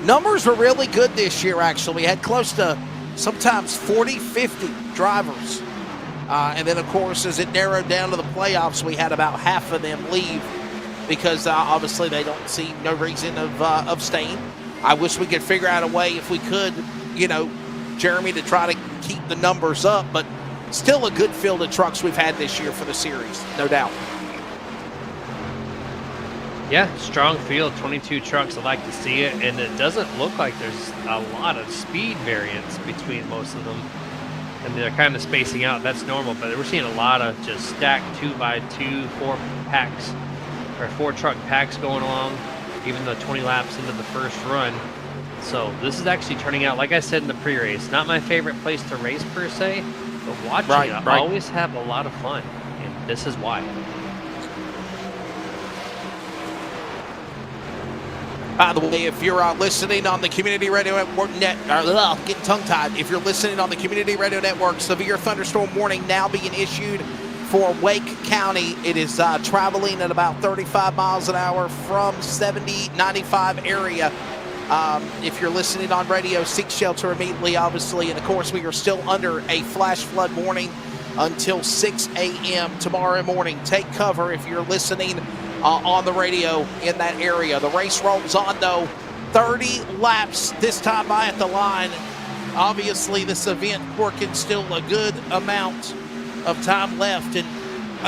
D: Numbers were really good this year, actually. We had close to sometimes 40, 50 drivers. And then, of course, as it narrowed down to the playoffs, we had about half of them leave because obviously they don't see no reason of staying. I wish we could figure out a way, if we could, Jeremy, to try to keep the numbers up, but still a good field of trucks we've had this year for the series, no doubt.
E: Yeah, strong field, 22 trucks. I'd like to see it, and it doesn't look like there's a lot of speed variance between most of them. And they're kind of spacing out. That's normal, but we're seeing a lot of just stacked 2x2, 4 packs, or 4 truck packs going along, even though 20 laps into the first run. So this is actually turning out, like I said in the pre-race, not my favorite place to race per se, but watching it, I always have a lot of fun, and this is why.
D: By the way, if you're listening on the Community Radio Network, getting tongue-tied. If you're listening on the Community Radio Network, severe thunderstorm warning now being issued for Wake County. It is traveling at about 35 miles an hour from 70, 95 area. If you're listening on radio, seek shelter immediately, obviously. And, of course, we are still under a flash flood warning until 6 a.m. tomorrow morning. Take cover if you're listening on the radio in that area. The race rolls on, though. 30 laps this time by at the line. Obviously, this event working still a good amount of time left. And,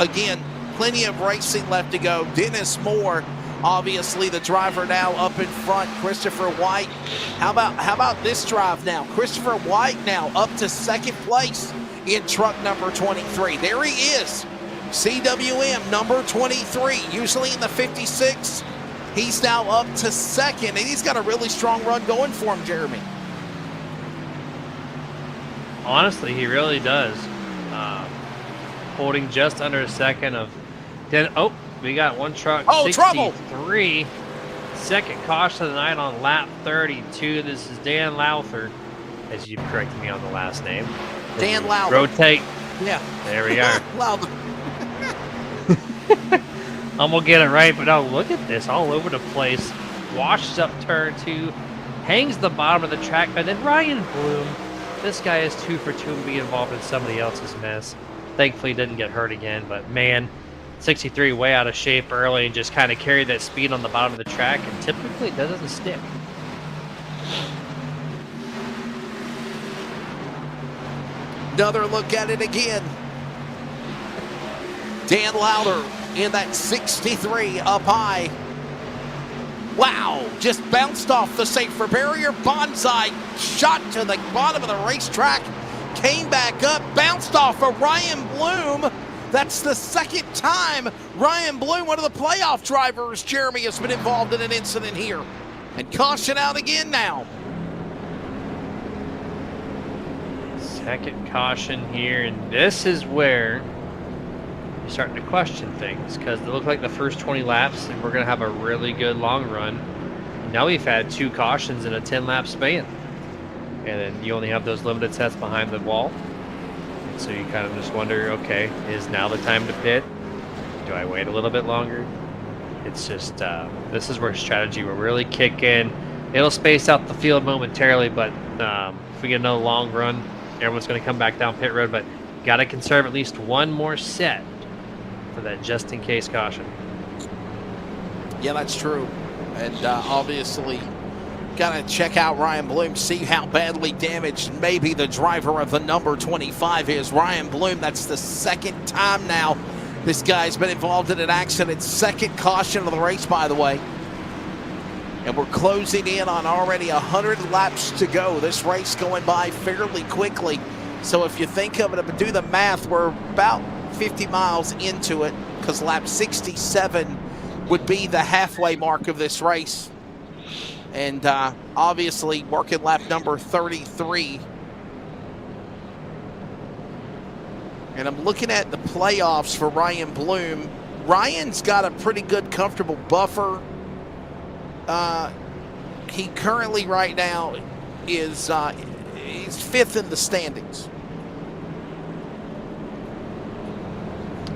D: again, plenty of racing left to go. Dennis Moore Obviously, the driver now up in front, Christopher White. How about this drive now? Christopher White now up to second place in truck number 23. There he is, CWM number 23, usually in the 56. He's now up to second, and he's got a really strong run going for him, Jeremy.
E: Honestly, he really does. Holding just under a second of. Oh, we got one truck.
D: Oh,
E: 63. Second caution of the night on lap 32. This is Dan Lowther, as you corrected me on the last name.
D: Dan Lowther.
E: Rotate.
D: Yeah.
E: There we are.
D: Lowther.
E: I'm going to get it right, but now look at this. All over the place. Washes up turn 2. Hangs the bottom of the track. And then Ryan Bloom. This guy is 2 for 2 and be involved in somebody else's mess. Thankfully, didn't get hurt again. But, man, 63 way out of shape early and just kind of carried that speed on the bottom of the track. And typically, that doesn't stick.
D: Another look at it again. Dan Lowther in that 63 up high. Wow, just bounced off the safer barrier. Bonsai shot to the bottom of the racetrack. Came back up, bounced off of Ryan Bloom. That's the second time Ryan Bloom, one of the playoff drivers, Jeremy, has been involved in an incident here. And caution out again now.
E: Second caution here, and this is where you're starting to question things because they look like the first 20 laps and we're going to have a really good long run. Now we've had 2 cautions in a 10-lap span, and then you only have those limited sets behind the wall. And so you kind of just wonder, okay, is now the time to pit? Do I wait a little bit longer? It's just, this is where strategy will really kick in. It'll space out the field momentarily, but if we get another long run, everyone's going to come back down pit road, but got to conserve at least one more set for that just-in-case caution.
D: Yeah, that's true. And obviously, got to check out Ryan Bloom, see how badly damaged maybe the driver of the number 25 is. Ryan Bloom, that's the second time now this guy's been involved in an accident. Second caution of the race, by the way. And we're closing in on already 100 laps to go. This race going by fairly quickly. So if you think of it, do the math, we're about 50 miles into it because lap 67 would be the halfway mark of this race. And obviously working lap number 33. And I'm looking at the playoffs for Ryan Bloom. Ryan's got a pretty good, comfortable buffer. He currently right now is he's 5th in the standings.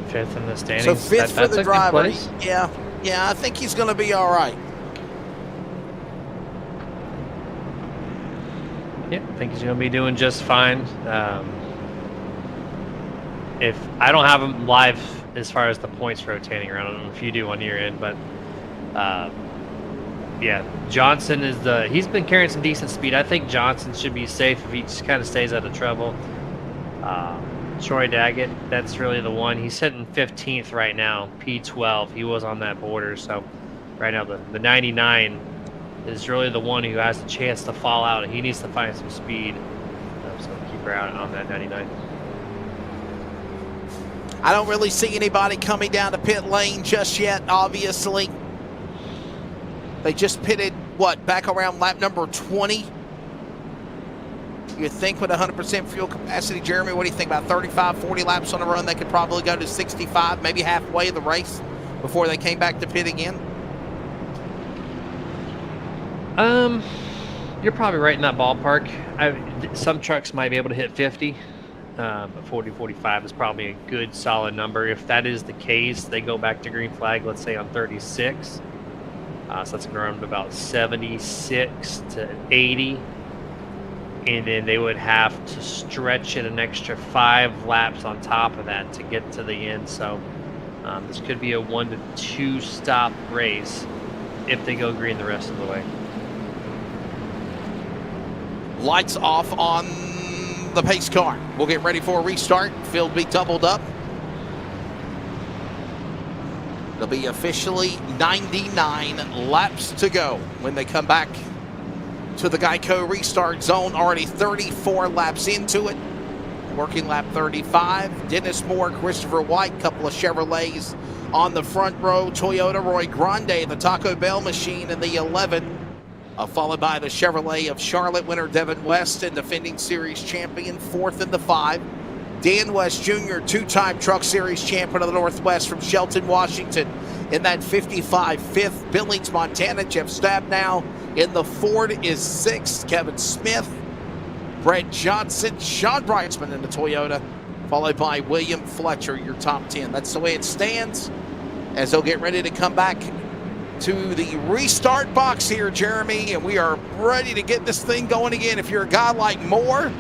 E: 5th in the standings.
D: So 5th for the driver.
E: Place.
D: Yeah, I think he's going to be all right.
E: Yeah, I think he's going to be doing just fine. If I don't have him live as far as the points rotating around, I don't know if you do on your end, but yeah, Johnson is he's been carrying some decent speed. I think Johnson should be safe if he just kind of stays out of trouble. Troy Daggett, that's really the one. He's sitting 15th right now, P12. He was on that border, so right now the 99 is really the one who has the chance to fall out. He needs to find some speed, so keep her out on that 99.
D: I don't really see anybody coming down to pit lane just yet, obviously. They just pitted, back around lap number 20? You think with 100% fuel capacity, Jeremy, what do you think, about 35, 40 laps on the run? They could probably go to 65, maybe halfway of the race before they came back to pit again?
E: You're probably right in that ballpark. Some trucks might be able to hit 50. But 40, 45 is probably a good solid number. If that is the case, they go back to green flag, let's say on 36. So that's going to run to about 76 to 80. And then they would have to stretch it an extra 5 laps on top of that to get to the end. So this could be a 1 to 2 stop race if they go green the rest of the way.
D: Lights off on the pace car. We'll get ready for a restart. Field be doubled up. It'll be officially 99 laps to go when they come back to the Geico restart zone. Already 34 laps into it. Working lap 35. Dennis Moore, Christopher White, couple of Chevrolets on the front row. Toyota Roy Grande, the Taco Bell machine in the 11. Followed by the Chevrolet of Charlotte winner Devin West and defending series champion, fourth in the 5. Dan West Jr., two-time Truck Series champion of the Northwest from Shelton, Washington, in that 55, fifth. Billings, Montana, Jeff Stabnow in the Ford is sixth. Kevin Smith, Brett Johnson, Sean Brightsman in the Toyota, followed by William Fletcher, your top 10. That's the way it stands as they'll get ready to come back to the restart box here, Jeremy, and we are ready to get this thing going again. If you're a guy like Moore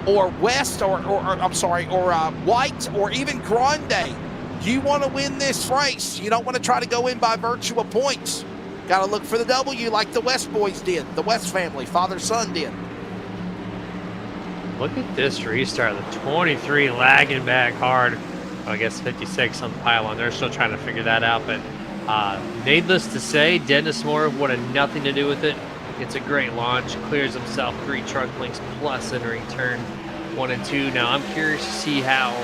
D: or West or White or even Grande, you want to win this race. You don't want to try to go in by virtue of points. Got to look for the W like the West boys did, the West family, father-son did.
E: Look at this restart. The 23 lagging back hard. I guess 56 on the pylon. They're still trying to figure that out, but needless to say, Dennis Moore wanted nothing to do with it. It's a great launch. Clears himself 3 truck lengths plus entering turn 1 and 2. Now I'm curious to see how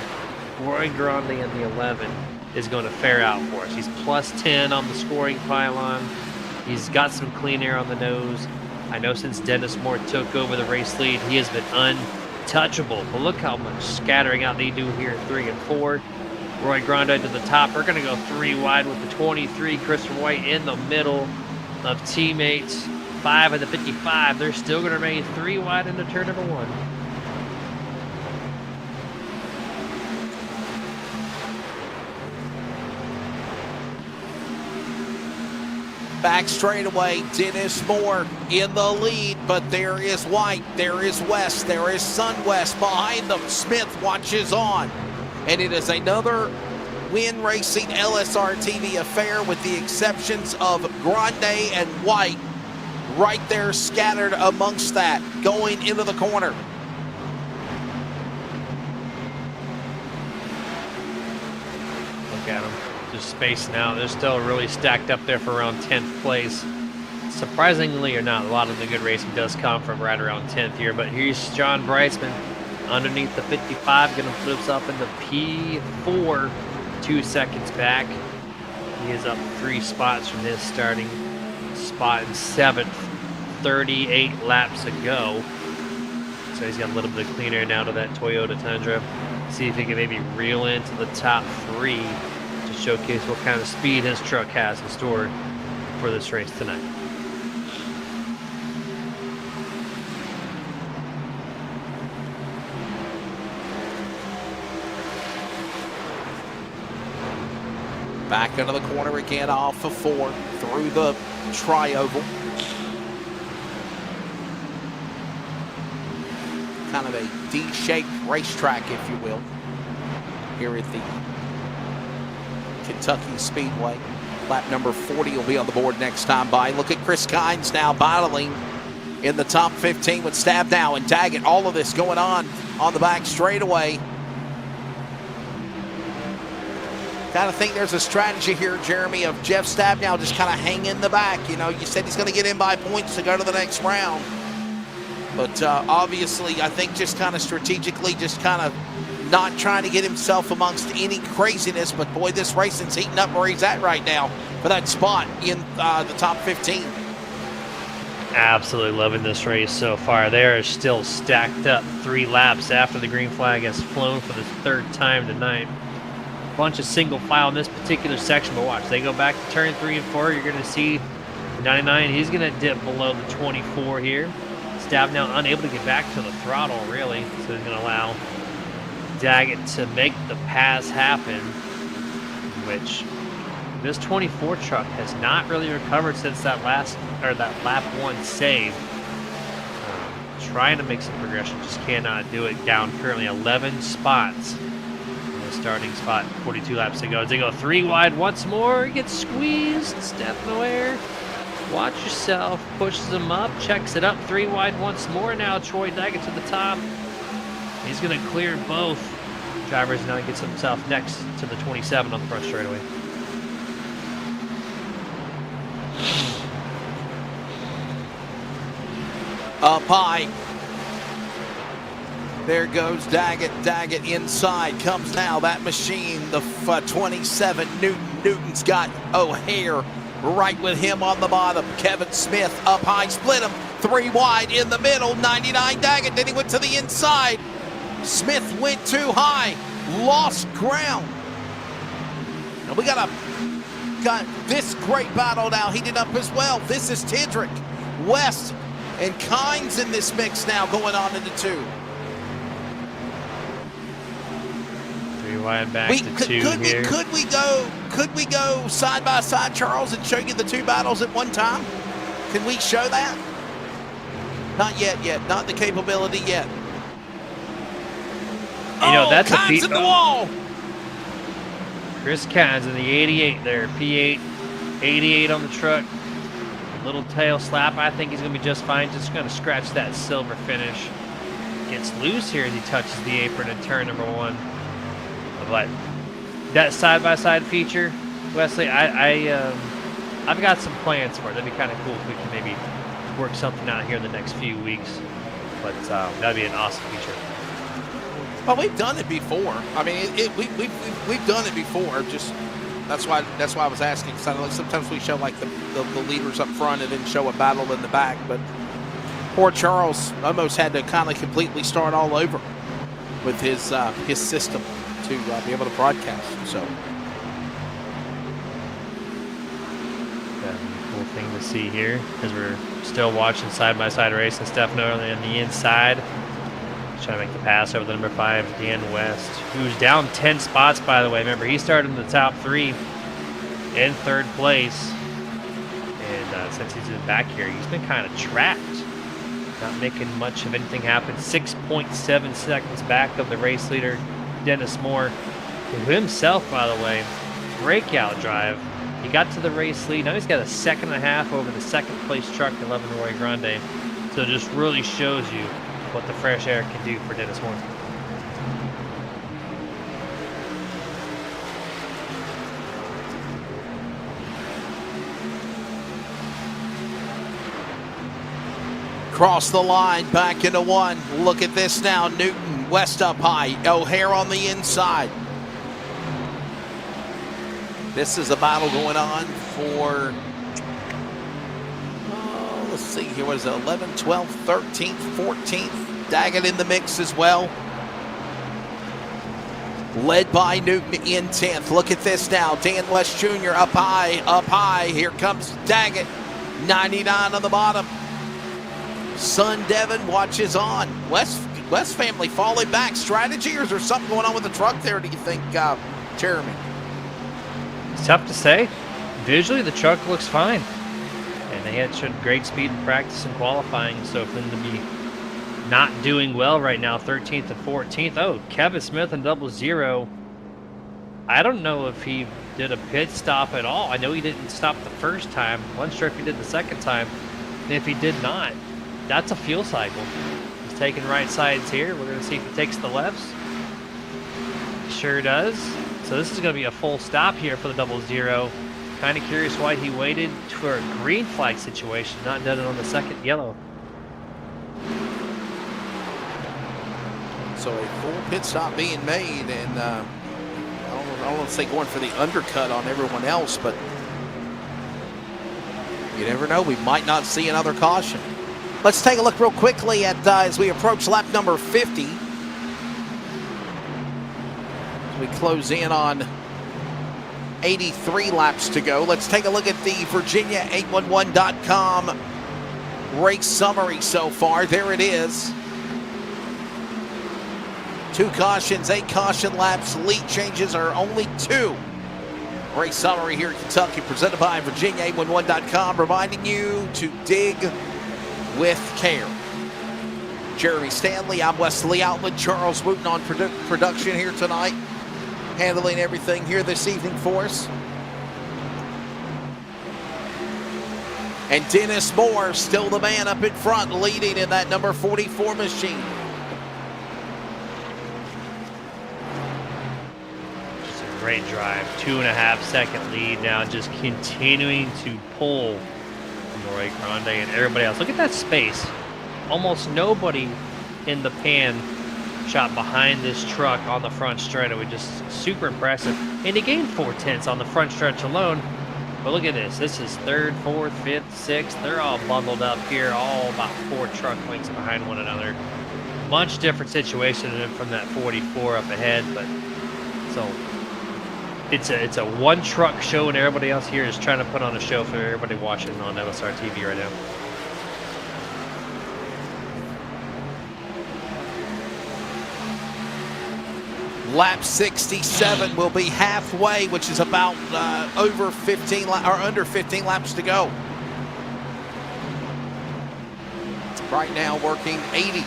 E: Roy Grande in the 11 is going to fare out for us. He's plus 10 on the scoring pylon. He's got some clean air on the nose. I know since Dennis Moore took over the race lead, he has been untouchable. But look how much scattering out they do here in 3 and 4. Roy Grande to the top. We're going to go 3 wide with the 23. Christopher White in the middle of teammates. 5 of the 55. They're still going to remain 3 wide into turn number 1.
D: Back straightaway, Dennis Moore in the lead, but there is White, there is West, there is Sunwest behind them. Smith watches on, and it is another Win Racing LSRTV affair with the exceptions of Grande and White right there scattered amongst that, going into the corner.
E: Look at them. Just spacing out. They're still really stacked up there for around 10th place. Surprisingly or not, a lot of the good racing does come from right around 10th here. But here's John Brightsman underneath the 55, going to put himself into P4, 2 seconds back. He is up 3 spots from his starting spot in 7th, 38 laps to go. So he's got a little bit of clean air now to that Toyota Tundra. See if he can maybe reel into the top 3 to showcase what kind of speed his truck has in store for this race tonight.
D: Back into the corner again off of 4 through the tri-oval. Kind of a D-shaped racetrack, if you will, here at the Kentucky Speedway. Lap number 40 will be on the board next time by. Look at Chris Kynes now battling in the top 15 with Stabnow and Daggett. All of this going on the back straightaway. Kind of think there's a strategy here, Jeremy, of Jeff Stabnow just kind of hang in the back. You know, you said he's going to get in by points to go to the next round. But obviously, I think just kind of strategically, just kind of not trying to get himself amongst any craziness. But boy, this racing's heating up where he's at right now for that spot in the top 15.
E: Absolutely loving this race so far. They are still stacked up 3 laps after the green flag has flown for the 3rd time tonight. Bunch of single file in this particular section, but watch, they go back to turn 3 and 4. You're going to see the 99. He's going to dip below the 24 here. Stabnow unable to get back to the throttle, really, so he's going to allow Daggett to make the pass happen, which this 24 truck has not really recovered since that lap 1 save. Trying to make some progression, just cannot do it. Down currently 11 spots. Starting spot, 42 laps to go. As they go 3 wide once more, gets squeezed, Stefano Air. Watch yourself, pushes him up, checks it up, 3 wide once more. Now Troy Daggett to the top. He's going to clear both drivers. Now he gets himself next to the 27 on the front straightaway.
D: Up high. There goes Daggett. Daggett inside. Comes now that machine. The 27. Newton's got O'Hare right with him on the bottom. Kevin Smith up high. Split him. 3 wide in the middle. 99 Daggett. Then he went to the inside. Smith went too high. Lost ground. And we got this great battle now heating up as well. This is Tidrick, West, and Kynes in this mix now going on into 2.
E: 3 wide back to 2 here.
D: Could we go side by side, Charles, and show you the 2 battles at one time? Can we show that? Not yet. Not the capability yet.
E: You know, that's a
D: Kynes in the wall.
E: Chris Kynes in the 88 there. P8, 88 on the truck. Little tail slap. I think he's going to be just fine. Just going to scratch that silver finish. Gets loose here as he touches the apron in turn number 1. But that side-by-side feature, Wesley, I've got some plans for it. That'd be kind of cool if we can maybe work something out here in the next few weeks. But that'd be an awesome feature.
D: Well, we've done it before. I mean, we've done it before. Just that's why I was asking. Because I know sometimes we show like the leaders up front and then show a battle in the back. But poor Charles almost had to kind of completely start all over with his system to be able to broadcast. So
E: cool thing to see here as we're still watching side-by-side race and Stefano on the inside. Trying to make the pass over the number 5, Dan West, who's down 10 spots, by the way. Remember, he started in the top 3 in 3rd place. And since he's in back here, he's been kind of trapped. Not making much of anything happen. 6.7 seconds back of the race leader, Dennis Moore, who himself, by the way, breakout drive. He got to the race lead. Now he's got a 2.5 over the 2nd place truck, 11 Roy Grande. So it just really shows you what the fresh air can do for Dennis Moore.
D: cross the line, back into 1. Look at this now. Newton, West up high. O'Hare on the inside. This is a battle going on for, let's see here, what is it, 11th, 12th, 13th, 14th. Daggett in the mix as well. Led by Newton in 10th. Look at this now. Dan West Jr. up high, up high. Here comes Daggett. 99 on the bottom. Son Devin watches on. West family falling back. Strategy, or is there something going on with the truck there, do you think, Jeremy?
E: It's tough to say. Visually, the truck looks fine. And they had shown great speed in practice and qualifying. So for them to be not doing well right now, 13th and 14th. Oh, Kevin Smith and 00. I don't know if he did a pit stop at all. I know he didn't stop the first time. I'm unsure if he did the second time. And if he did not, that's a fuel cycle. He's taking right sides here. We're going to see if he takes the lefts. Sure does. So this is going to be a full stop here for the 00. Kind of curious why he waited for a green flag situation, not done it on the second yellow.
D: So a full pit stop being made, and I don't want to say going for the undercut on everyone else, but you never know. We might not see another caution. Let's take a look real quickly at as we approach lap number 50. As we close in on 83 laps to go. Let's take a look at the Virginia811.com race summary so far. There it is. 2 cautions, 8 caution laps. Lead changes are only 2. Race summary here in Kentucky, presented by Virginia811.com, reminding you to dig with care. Jeremy Stanley, I'm Wesley Outland, Charles Wooten on production here tonight, handling everything here this evening for us. And Dennis Moore, still the man up in front, leading in that number 44 machine.
E: Great drive, 2.5 second lead now, just continuing to pull Roy Grande and everybody else. Look at that space almost nobody in the pan shot behind this truck on the front straightaway. Just super impressive. And he gained 4/10 on the front stretch alone. But look at this. This is 3rd, 4th, 5th, 6th. They're all bundled up here, all about 4 truck lengths behind one another. Much different situation than from that 44 up ahead. But so it's a one truck show, and everybody else here is trying to put on a show for everybody watching on LSRTV right now.
D: Lap 67 will be halfway, which is about over 15 or under 15 laps to go. Right now working 80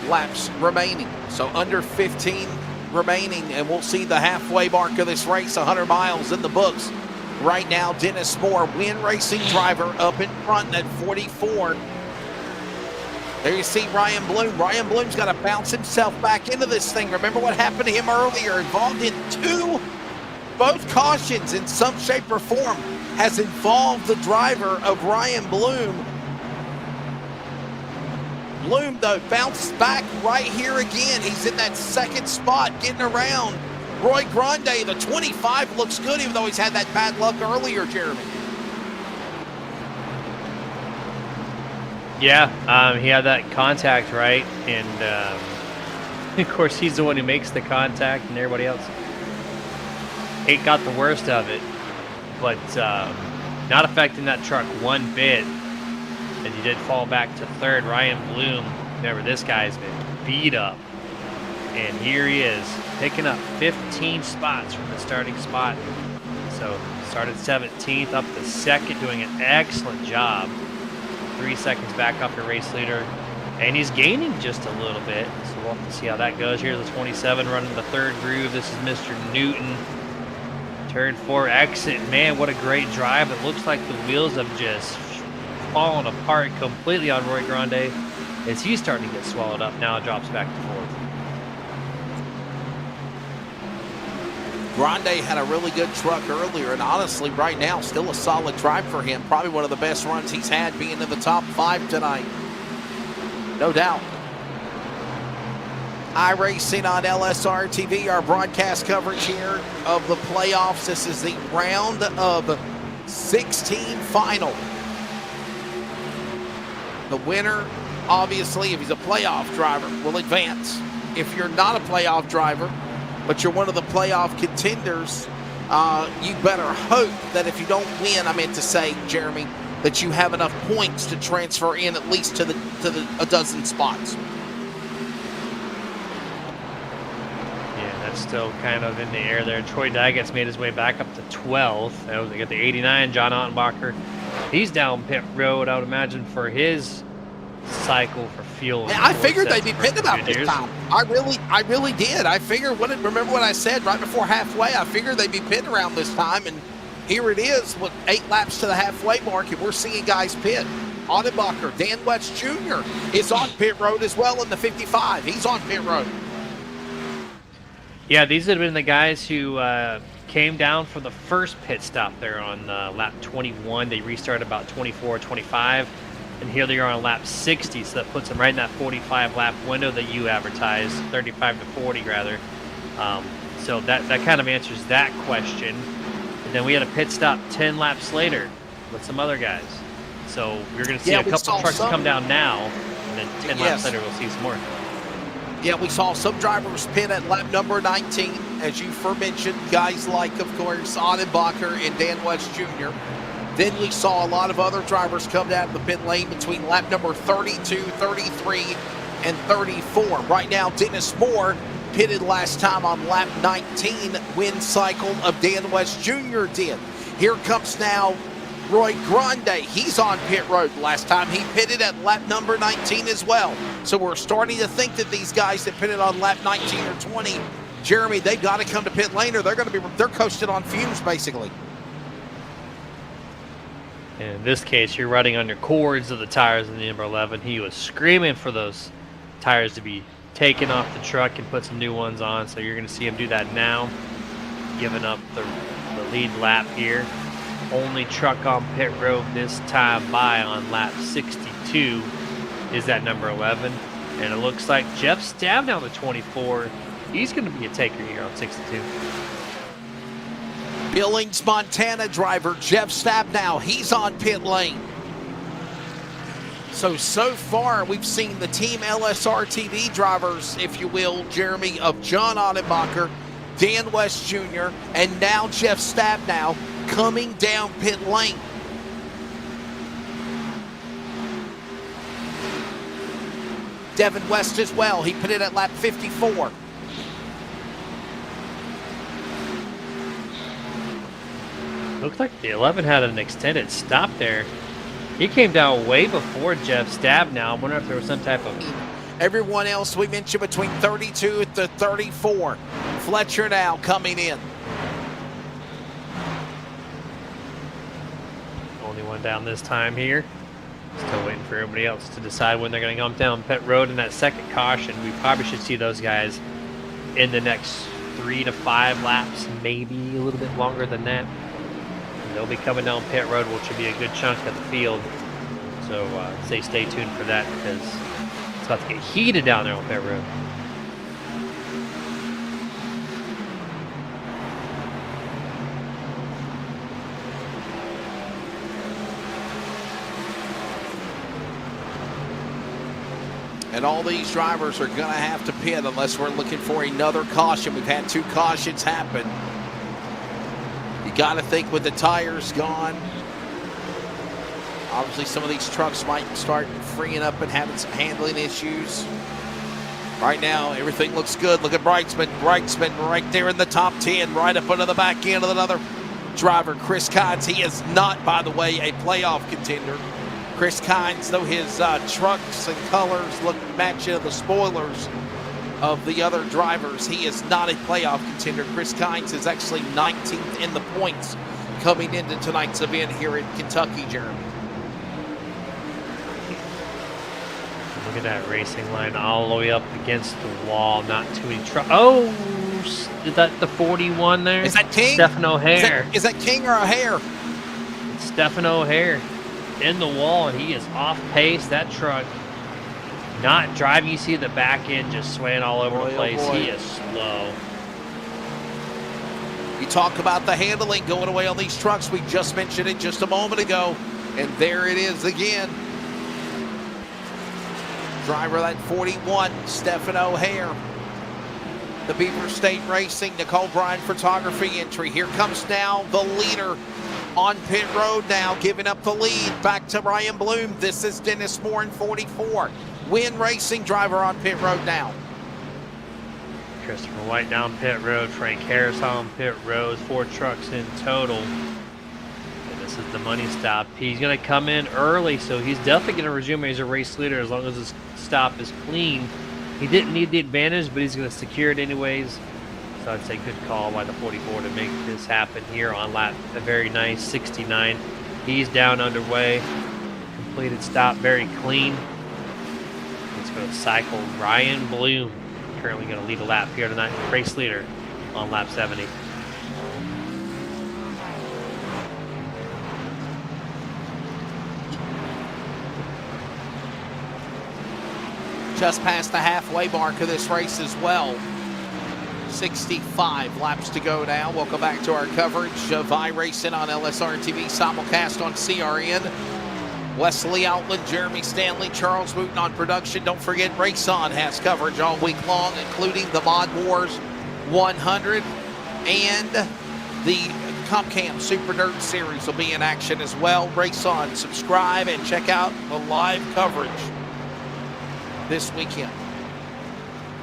D: laps remaining, so under 15 remaining, and we'll see the halfway mark of this race, 100 miles in the books. Right now, Dennis Moore, Win Racing driver, up in front at 44. There you see Ryan Bloom. Ryan Bloom's got to bounce himself back into this thing. Remember what happened to him earlier? Involved in both cautions in some shape or form has involved the driver of Ryan Bloom. Bloom, though, bounced back right here again. He's in that second spot, getting around Roy Grande. The 25 looks good, even though he's had that bad luck earlier, Jeremy.
E: Yeah, he had that contact, right? And, of course, he's the one who makes the contact, and everybody else ain't got the worst of it. But not affecting that truck one bit. And he did fall back to 3rd. Ryan Bloom, remember, this guy's been beat up. And here he is, picking up 15 spots from the starting spot. So started 17th, up to 2nd, doing an excellent job. 3 seconds back up the race leader. And he's gaining just a little bit. So we'll have to see how that goes. Here's the 27 running the 3rd groove. This is Mr. Newton. Turn 4 exit. Man, what a great drive. It looks like the wheels have just fallen apart completely on Roy Grande as he's starting to get swallowed up. Now it drops back to 4th.
D: Grande had a really good truck earlier, and honestly, right now, still a solid drive for him. Probably one of the best runs he's had, being in the top 5 tonight. No doubt. iRacing on LSRTV, our broadcast coverage here of the playoffs. This is the round of 16 final. The winner, obviously, if he's a playoff driver, will advance. If you're not a playoff driver, but you're one of the playoff contenders, you better hope that if you don't win, I meant to say, Jeremy, that you have enough points to transfer in at least to a dozen spots.
E: Yeah, that's still kind of in the air there. Troy Daggett's made his way back up to 12th. They got the 89, John Ottenbacher. He's down pit road, I would imagine, for his cycle for fuel.
D: Yeah, I figured they'd be pitting about this time. I really did. I figured, remember what I said right before halfway? I figured they'd be pitting around this time, and here it is with 8 laps to the halfway mark, and we're seeing guys pit. Ottenbacher, Dan West Jr. is on pit road as well in the 55. He's on pit road.
E: Yeah, these have been the guys who came down for the first pit stop there on lap 21. They restarted about 24, 25. And here they are on lap 60, so that puts them right in that 45-lap window that you advertised, 35 to 40 rather. So that kind of answers that question. And then we had a pit stop 10 laps later with some other guys. So we're going to see a couple of trucks come down now, and then 10 laps later we'll see some more.
D: Yeah, we saw some drivers pit at lap number 19, as you mentioned, guys like, of course, Ottenbacher and Dan West Jr. Then we saw a lot of other drivers come down the pit lane between lap number 32, 33, and 34. Right now, Dennis Moore pitted last time on lap 19, win cycle of Dan West Jr. did. Here comes now Roy Grande. He's on pit road. Last time he pitted at lap number 19 as well. So we're starting to think that these guys that pitted on lap 19 or 20, Jeremy, they've got to come to pit lane or they're coasting on fumes basically.
E: In this case, you're running under cords of the tires in the number 11. He was screaming for those tires to be taken off the truck and put some new ones on. So you're going to see him do that now, giving up the lead lap here. Only truck on pit road this time by on lap 62. is that number 11. And it looks like Jeff Stabnow, the 24, he's going to be a taker here on 62.
D: Billings, Montana driver Jeff Stabnow, he's on pit lane. So far, we've seen the Team LSRTV drivers, if you will, Jeremy, of John Ottenbacher, Dan West Jr., and now Jeff Stabnow coming down pit lane. Devin West as well. He put it at lap 54.
E: Looks like the 11 had an extended stop there. He came down way before Jeff Stabnow. I wonder if there was some type of...
D: Everyone else we mentioned between 32 to 34. Fletcher now coming in.
E: Only one down this time here. Still waiting for everybody else to decide when they're going to come down pit road in that second caution. We probably should see those guys in the next 3 to 5 laps, maybe a little bit longer than that. And they'll be coming down pit road, which should be a good chunk of the field. So stay tuned for that, because it's about to get heated down there on pit road.
D: And all these drivers are going to have to pit unless we're looking for another caution. We've had 2 cautions happen. You got to think with the tires gone, obviously some of these trucks might start freeing up and having some handling issues. Right now, everything looks good. Look at Brightsman. Brightsman right there in the top 10, right up under the back end of another driver, Chris Kynes. He is not, by the way, a playoff contender. Chris Kynes, though his trucks and colors look matching to the spoilers of the other drivers, he is not a playoff contender. Chris Kynes is actually 19th in the points coming into tonight's event here in Kentucky, Jeremy.
E: Look at that racing line all the way up against the wall. Not too many trucks. Oh, is that the 41 there?
D: Is that King?
E: Stephen O'Hare.
D: Is that King or O'Hare?
E: It's Stephen O'Hare in the wall, and he is off pace. That truck not driving. You see the back end just swaying all over the place.
D: Boy.
E: He is slow.
D: You talk about the handling going away on these trucks. We just mentioned it just a moment ago, and there it is again. Driver that 41, Stephen O'Hare. The Beaver State Racing, Nicole Bryan Photography entry. Here comes now the leader on pit road now, giving up the lead back to Ryan Bloom. This is Dennis Moore in 44. Win Racing driver on pit road now.
E: Christopher White down pit road. Frank Harris on pit road. 4 trucks in total. And this is the money stop. He's going to come in early, so he's definitely going to resume as a race leader as long as his stop is clean. He didn't need the advantage, but he's going to secure it anyways. So I'd say good call by the 44 to make this happen here on lap a very nice 69. He's down underway. Completed stop, very clean. Let's go cycle Ryan Bloom. Currently going to lead a lap here tonight. Race leader on lap 70.
D: Just past the halfway mark of this race as well. 65 laps to go now. Welcome back to our coverage of iRacing on LSRTV, simulcast on CRN. Wesley Outland, Jeremy Stanley, Charles Wooten on production. Don't forget, Race On has coverage all week long, including the Mod Wars 100 and the Comp Cam Super Nerd Series will be in action as well. Race On, subscribe and check out the live coverage this weekend.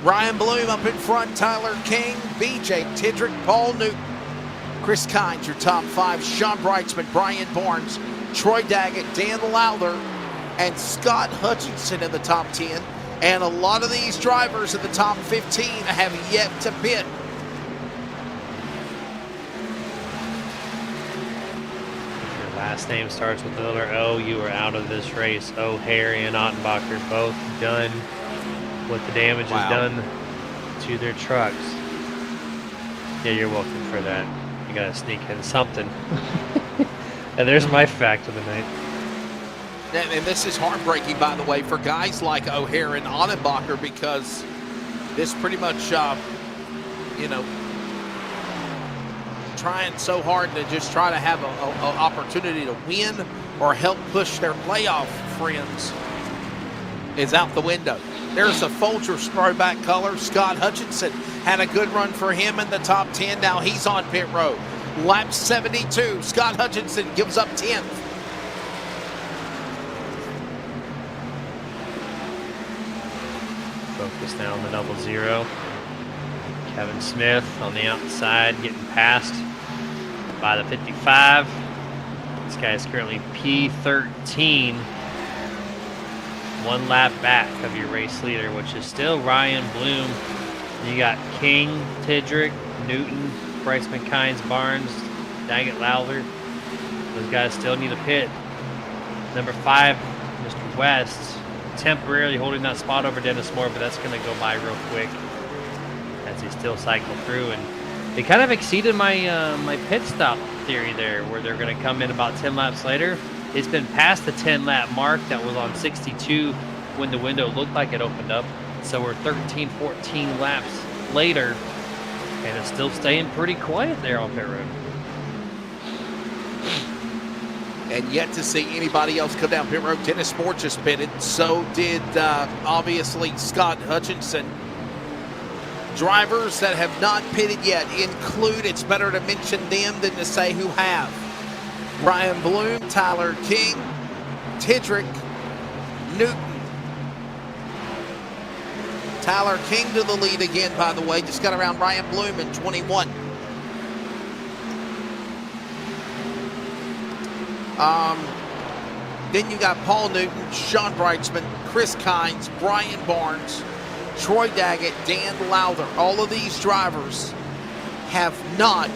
D: Ryan Bloom up in front, Tyler King, BJ Tidrick, Paul Newton, Chris Kynes, your top 5, Sean Brightsman, Brian Barnes, Troy Daggett, Dan Lowther, and Scott Hutchinson in the top 10. And a lot of these drivers in the top 15 have yet to pit.
E: If your last name starts with the letter O, you are out of this race. O'Hare and Ottenbacher both done what the damage is done to their trucks. Yeah, you're welcome for that. You gotta sneak in something. And there's my fact of the night.
D: And this is heartbreaking, by the way, for guys like O'Hare and Annenbacher, because this pretty much, trying so hard to just try to have an opportunity to win or help push their playoff friends is out the window. There's a Folgers throwback color. Scott Hutchinson had a good run for him in the top 10. Now he's on pit road. Lap 72. Scott Hutchinson gives up 10th.
E: Focus now on the 00. Kevin Smith on the outside getting passed by the 55. This guy is currently P13. One lap back of your race leader, which is still Ryan Bloom. You got King, Tidrick, Newton, Bryce McKines, Barnes, Daggett Lowther. Those guys still need a pit. Number 5, Mr. West, temporarily holding that spot over Dennis Moore, but that's going to go by real quick as he still cycle through. And they kind of exceeded my my pit stop theory there, where they're going to come in about 10 laps later. It's been past the 10-lap mark that was on 62 when the window looked like it opened up. So we're 13, 14 laps later, and it's still staying pretty quiet there on pit road.
D: And yet to see anybody else come down pit road. Dennis Moore just pitted. So did, obviously, Scott Hutchinson. Drivers that have not pitted yet include, it's better to mention them than to say who have. Ryan Bloom, Tyler King, Tidrick, Newton. Tyler King to the lead again, by the way. Just got around Ryan Bloom in 21. Then you got Paul Newton, Sean Breitzman, Chris Kynes, Brian Barnes, Troy Daggett, Dan Lowther. All of these drivers have not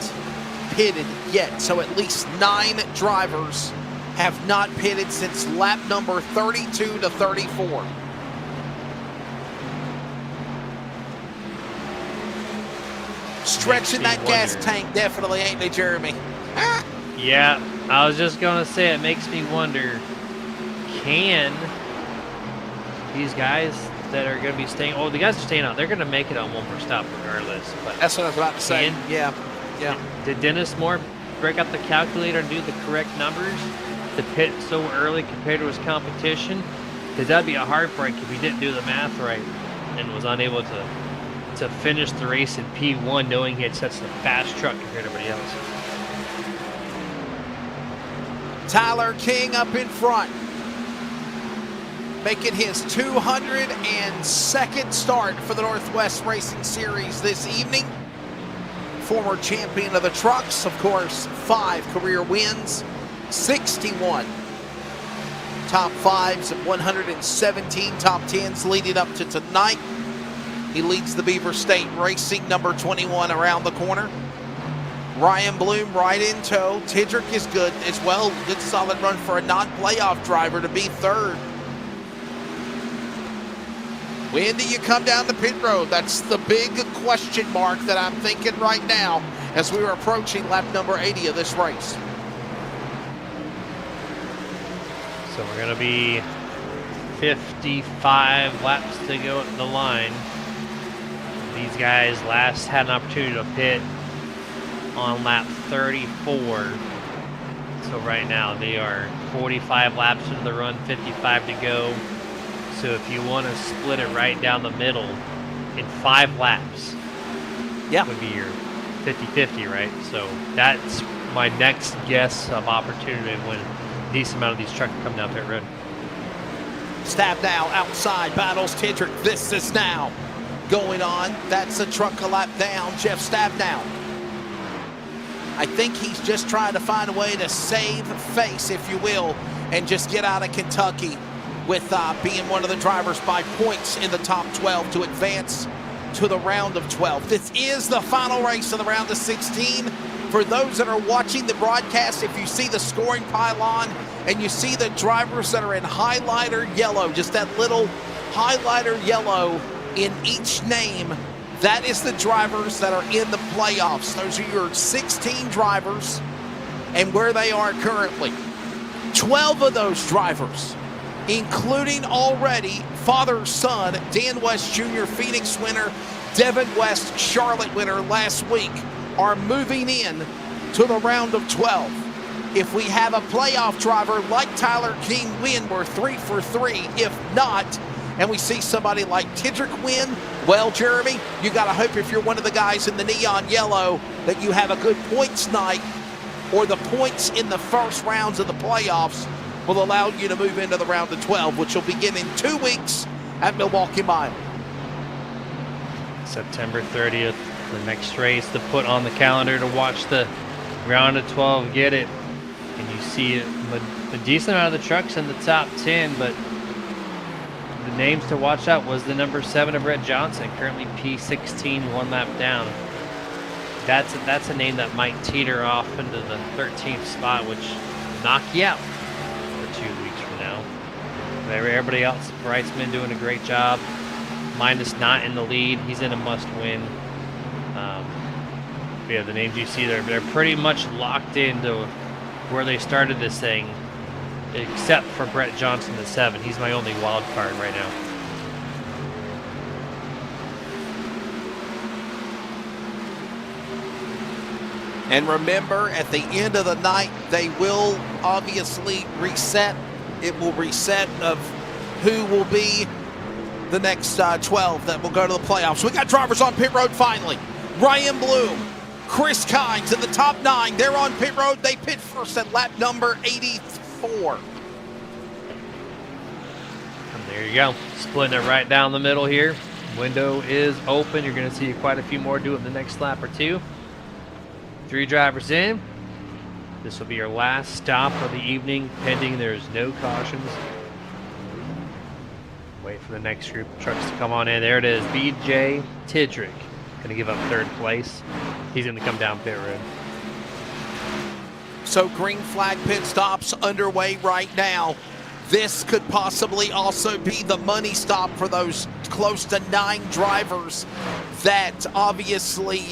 D: pitted yet. So at least 9 drivers have not pitted since lap number 32 to 34. Stretching that gas tank definitely, ain't they, Jeremy?
E: Yeah, I was just going to say, it makes me wonder, can these guys that are going to be staying, the guys are staying out, they're going to make it on one more stop regardless. But
D: that's what I was about to say. Yeah.
E: Did Dennis Moore break out the calculator and do the correct numbers to pit so early compared to his competition? Because that'd be a heartbreak if he didn't do the math right and was unable to finish the race in P1, knowing he had such a fast truck compared to everybody else.
D: Tyler King up in front, making his 202nd start for the Northwest Racing Series this evening. Former champion of the trucks, of course, 5 career wins, 61 top 5s and 117 top 10s leading up to tonight. He leads the Beaver State Racing, number 21, around the corner. Ryan Bloom right in tow. Tidrick is good as well. Good solid run for a non-playoff driver to be 3rd. When do you come down the pit road? That's the big question mark that I'm thinking right now as we are approaching lap number 80 of this race.
E: So we're going to be 55 laps to go at the line. These guys last had an opportunity to pit on lap 34. So right now they are 45 laps into the run, 55 to go. So if you want to split it right down the middle in 5 laps, would be your 50-50, right? So that's my next guess of opportunity when a decent amount of these trucks come down pit road.
D: Stabnow outside, battles Tidrick. This is now going on. That's a truck a lap down, Jeff Stabnow. I think he's just trying to find a way to save face, if you will, and just get out of Kentucky with being one of the drivers by points in the top 12 to advance to the round of 12. This is the final race of the round of 16. For those that are watching the broadcast, if you see the scoring pylon and you see the drivers that are in highlighter yellow, just that little highlighter yellow in each name, that is the drivers that are in the playoffs. Those are your 16 drivers and where they are currently. 12 of those drivers including already father-son, Dan West Jr., Phoenix winner, Devin West, Charlotte winner last week, are moving in to the round of 12. If we have a playoff driver like Tyler King win, we're 3 for 3. If not, and we see somebody like Tidrick win, well, Jeremy, you got to hope if you're one of the guys in the neon yellow that you have a good points night, or the points in the first rounds of the playoffs will allow you to move into the round of 12, which will begin in 2 weeks at Milwaukee Mile.
E: September 30th, the next race to put on the calendar to watch the round of 12 get it. And you see a decent amount of the trucks in the top 10, but the names to watch out was the number 7 of Brett Johnson, currently P16, 1 lap down. That's a name that might teeter off into the 13th spot, which knock you out for 2 weeks from now. But everybody else, Brightsman doing a great job. Minus not in the lead. He's in a must-win. Yeah, the names you see there, they're pretty much locked into where they started this thing, except for Brett Johnson, the 7. He's my only wild card right now.
D: And remember, at the end of the night, they will obviously reset. It will reset of who will be the next 12 that will go to the playoffs. We got drivers on pit road finally. Ryan Bloom, Chris Kynes in the top 9. They're on pit road. They pit first at lap number 84.
E: And there you go. Splitting it right down the middle here. Window is open. You're going to see quite a few more do it in the next lap or 2. 3 drivers in. This will be your last stop of the evening, pending there's no cautions. Wait for the next group of trucks to come on in. There it is, BJ Tidrick. Going to give up 3rd place. He's going to come down pit road.
D: So green flag pit stops underway right now. This could possibly also be the money stop for those close to 9 drivers that obviously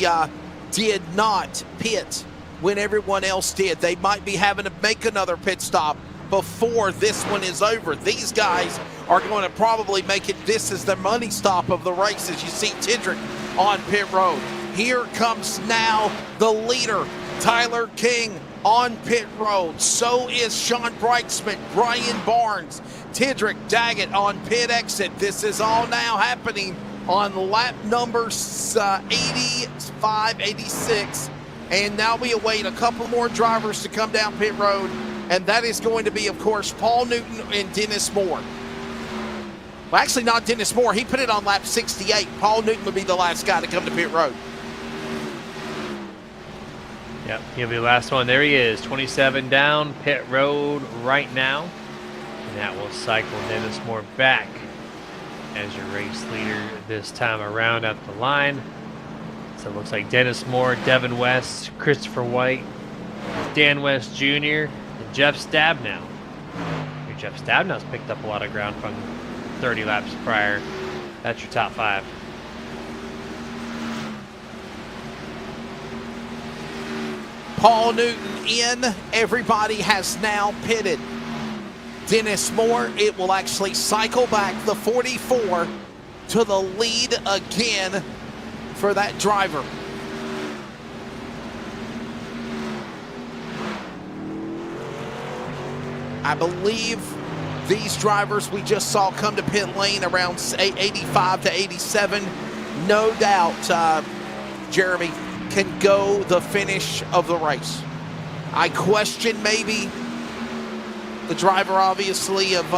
D: did not pit when everyone else did. They might be having to make another pit stop before this one is over. These guys are going to probably make it. This is the money stop of the race, as you see Tidrick on pit road. Here comes now the leader, Tyler King, on pit road. So is Sean Brightsman, Brian Barnes, Tidrick, Daggett on pit exit. This is all now happening on lap number 85, 86. And now we await a couple more drivers to come down pit road. And that is going to be, of course, Paul Newton and Dennis Moore. Well, actually not Dennis Moore. He put it on lap 68. Paul Newton would be the last guy to come to pit road.
E: Yep, he'll be the last one. There he is, 27 down, pit road right now. And that will cycle Dennis Moore back as your race leader this time around at the line. So it looks like Dennis Moore, Devin West, Christopher White, Dan West Jr., and Jeff Stabnow. Your Jeff Stabnow's picked up a lot of ground from 30 laps prior. That's your top 5.
D: Paul Newton in. Everybody has now pitted. Dennis Moore, it will actually cycle back the 44 to the lead again for that driver. I believe these drivers we just saw come to pit lane around 85 to 87. No doubt, Jeremy, can go the finish of the race. I question maybe the driver, obviously, of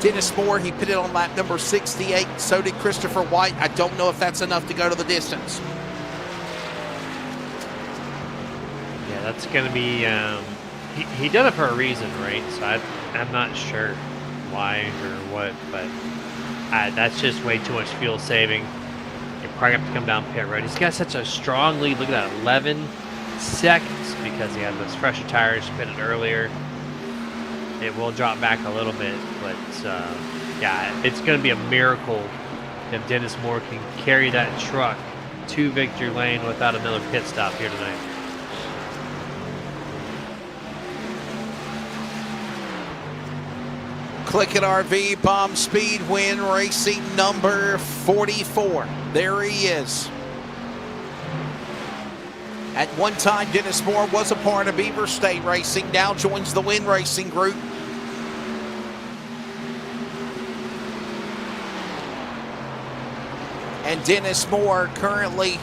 D: Dennis Moore. He pitted on lap number 68. So did Christopher White. I don't know if that's enough to go to the distance.
E: Yeah, that's going to be... He did it for a reason, right? So I'm not sure why or what, but that's just way too much fuel saving. You're probably have to come down pit road. He's got such a strong lead. Look at that, 11 seconds, because he had those fresher tires pitted earlier. It will drop back a little bit, but yeah, it's going to be a miracle if Dennis Moore can carry that truck to victory lane without another pit stop here tonight.
D: Click it RV, Bomb Speed Win Racing number 44. There he is. At one time, Dennis Moore was a part of Beaver State Racing, now joins the Win Racing Group. And Dennis Moore currently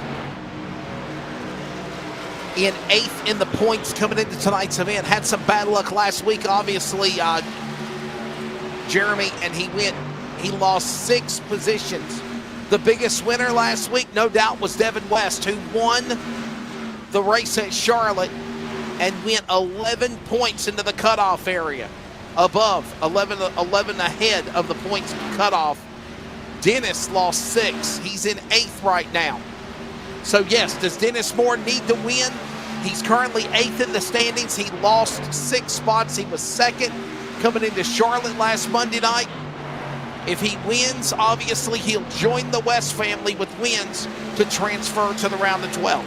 D: in 8th in the points coming into tonight's event. Had some bad luck last week, obviously, Jeremy, and he lost 6 positions. The biggest winner last week, no doubt, was Devin West, who won the race at Charlotte and went 11 points into the cutoff area, above 11 ahead of the points cutoff. Dennis lost 6. He's in 8th right now. So yes, does Dennis Moore need to win? He's currently 8th in the standings. He lost 6 spots. He was 2nd coming into Charlotte last Monday night. If he wins, obviously he'll join the West family with wins to transfer to the round of 12.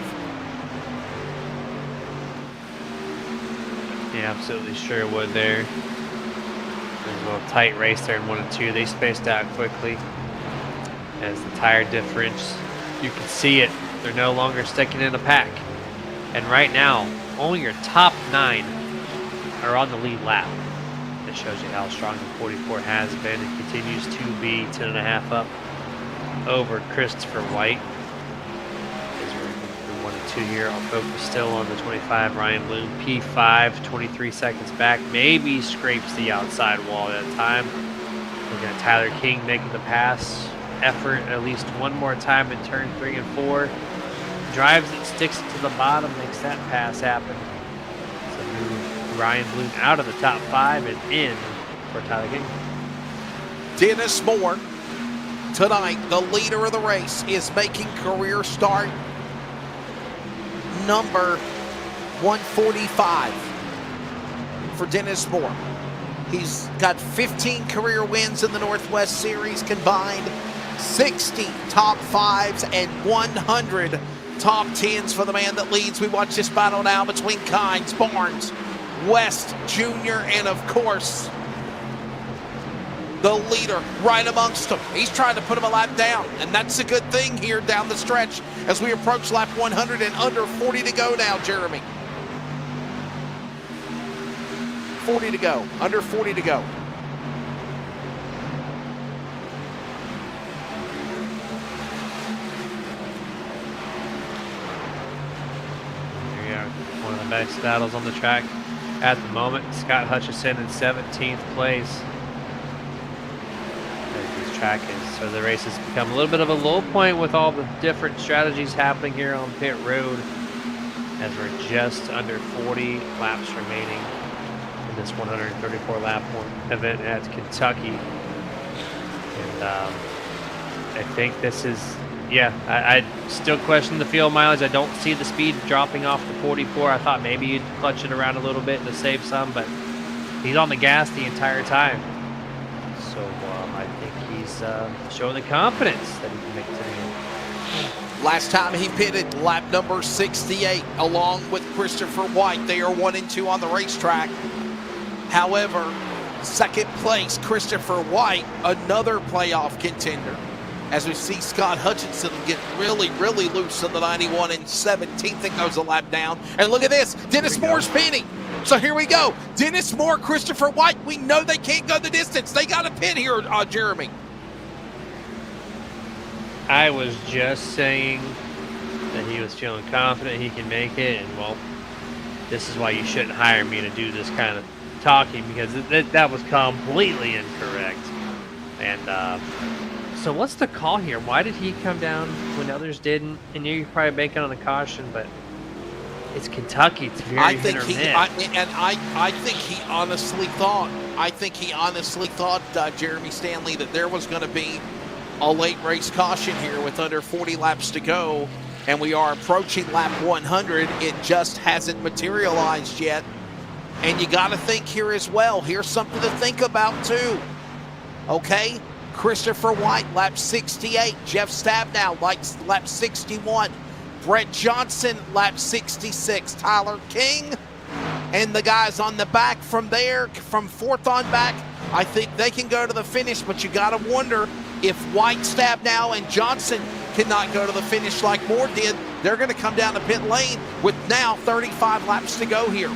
E: Yeah, absolutely sure would there. There's a little tight race there in 1 and 2. They spaced out quickly. As the tire difference, you can see it. They're no longer sticking in a pack. And right now, only your top 9 are on the lead lap. That shows you how strong the 44 has been. It continues to be 10.5 up over Christopher White. As we're 1 and 2 here, I'll focus still on the 25, Ryan Bloom. P5, 23 seconds back. Maybe scrapes the outside wall at that time. Looking at Tyler King making the pass effort at least one more time in turn 3 and 4. Drives it, sticks it to the bottom, makes that pass happen. So move Ryan Bloom out of the top 5 and in for Tyler King.
D: Dennis Moore, tonight, the leader of the race, is making career start number 145 for Dennis Moore. He's got 15 career wins in the Northwest Series combined, 60 top 5s and 100 top 10s for the man that leads. We watch this battle now between Kynes, Barnes, West Jr., and of course, the leader right amongst them. He's trying to put him a lap down, and that's a good thing here down the stretch as we approach lap 100 and under 40 to go now, Jeremy. 40 to go, under 40 to go.
E: One of the best battles on the track at the moment. Scott Hutchison in 17th place. As this track is, so the race has become a little bit of a low point with all the different strategies happening here on pit road, as we're just under 40 laps remaining in this 134 lap event at Kentucky. And I think this is, yeah, I still question the fuel mileage. I don't see the speed dropping off the 44. I thought maybe you'd clutch it around a little bit to save some, but he's on the gas the entire time. So I think he's showing the confidence that he can make it to the end.
D: Last time he pitted, lap number 68, along with Christopher White. They are 1 and 2 on the racetrack. However, 2nd place, Christopher White, another playoff contender. As we see Scott Hutchinson get really, really loose in the 91 and 17th, and goes a lap down. And look at this, Dennis Moore's pinning. So here we go. Dennis Moore, Christopher White. We know they can't go the distance. They got a pin here, Jeremy.
E: I was just saying that he was feeling confident he can make it, and well, this is why you shouldn't hire me to do this kind of talking, because that was completely incorrect. And so what's the call here? Why did he come down when others didn't? And you're probably banking on a caution, but it's Kentucky. It's very hit or miss.
D: I think he honestly thought, Jeremy Stanley, that there was going to be a late race caution here with under 40 laps to go, and we are approaching lap 100. It just hasn't materialized yet. And you got to think here as well. Here's something to think about too. Okay? Christopher White, lap 68. Jeff Stabnow, lap 61. Brett Johnson, lap 66. Tyler King and the guys on the back from there, from 4th on back, I think they can go to the finish, but you got to wonder if White, Stabnow, and Johnson cannot go to the finish like Moore did. They're going to come down the pit lane with now 35 laps to go here.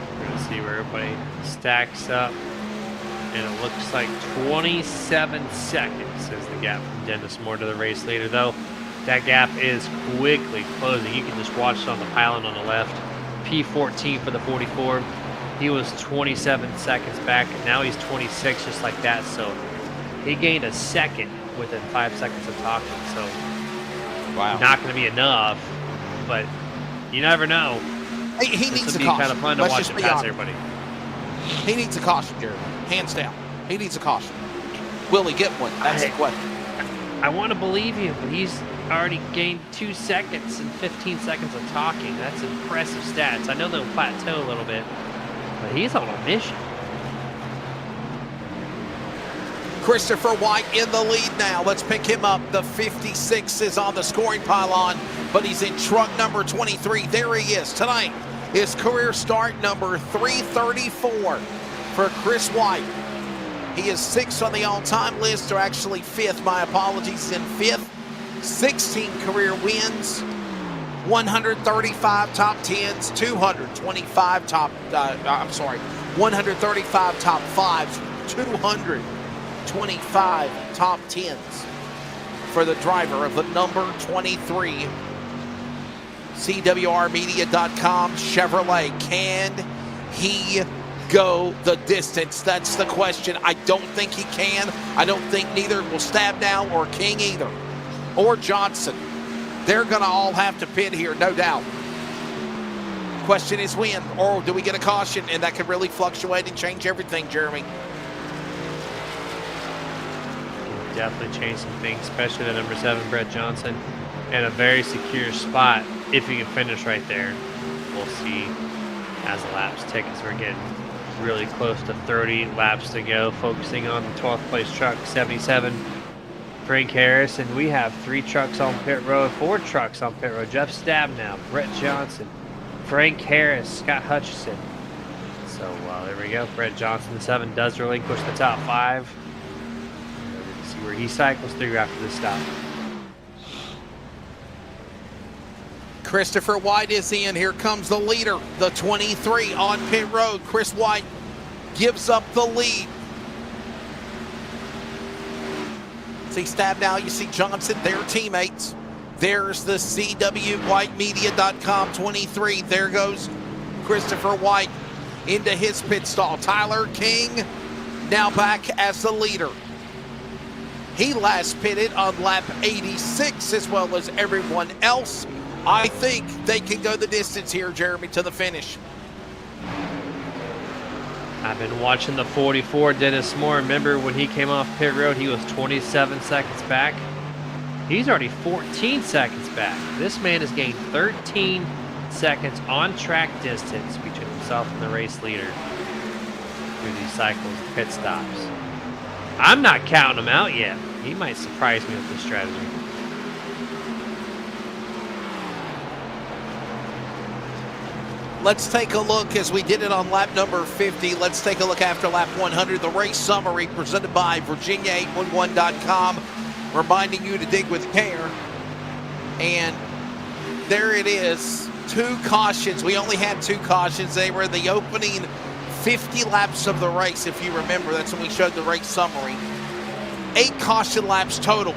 E: We're going to see where everybody stacks up. And it looks like 27 seconds is the gap from Dennis Moore to the race leader, though. That gap is quickly closing. You can just watch it on the pylon on the left. P14 for the 44. He was 27 seconds back, and now he's 26 just like that. So he gained a second within 5 seconds of talking. So
D: wow,
E: not going to be enough, but you never know.
D: He needs a caution.
E: Kind of fun to watch him pass everybody.
D: He needs a caution, Jeremy. Hands down. He needs a caution. Will he get one? That's the question.
E: I want to believe you, but he's already gained 2 seconds and 15 seconds of talking. That's impressive stats. I know they'll plateau a little bit, but he's on a mission.
D: Christopher White in the lead now. Let's pick him up. The 56 is on the scoring pylon, but he's in truck number 23. There he is tonight. His career start number 334 for Chris White. He is 6th on the all-time list, or actually 5th. My apologies, in 5th. 16 career wins, 135 top 10s, 135 top 5s, 225 top 10s for the driver of the number 23 CWRmedia.com Chevrolet. Can he go the distance? That's the question. I don't think he can. I don't think neither will Stabnow or King either, or Johnson. They're going to all have to pit here, no doubt. Question is when, or do we get a caution? And that could really fluctuate and change everything, Jeremy.
E: Definitely change some things, especially the number 7, Brett Johnson, in a very secure spot. If he can finish right there, we'll see as the laps tick, as we're getting really close to 30 laps to go. Focusing on the 12th place truck, 77, Frank Harris, and we have 3 trucks on pit road, 4 trucks on pit road. Jeff Stabnow, Brett Johnson, Frank Harris, Scott Hutchison. So there we go. Brett Johnson, the 7, does relinquish the top 5. Let's see where he cycles through after this stop.
D: Christopher White is in. Here comes the leader, the 23 on pit road. Chris White gives up the lead. See Stabnow, you see Johnson, their teammates. There's the CWWhitemedia.com 23. There goes Christopher White into his pit stall. Tyler King now back as the leader. He last pitted on lap 86, as well as everyone else. I think they can go the distance here, Jeremy, to the finish.
E: I've been watching the 44, Dennis Moore. Remember when he came off pit road, he was 27 seconds back. He's already 14 seconds back. This man has gained 13 seconds on track distance between himself and the race leader through these cycles, pit stops. I'm not counting him out yet. He might surprise me with this strategy.
D: Let's take a look, as we did it on lap number 50. Let's take a look after lap 100. The race summary presented by Virginia811.com, reminding you to dig with care. And there it is. 2 cautions. We only had 2 cautions. They were the opening 50 laps of the race, if you remember. That's when we showed the race summary. 8 caution laps total.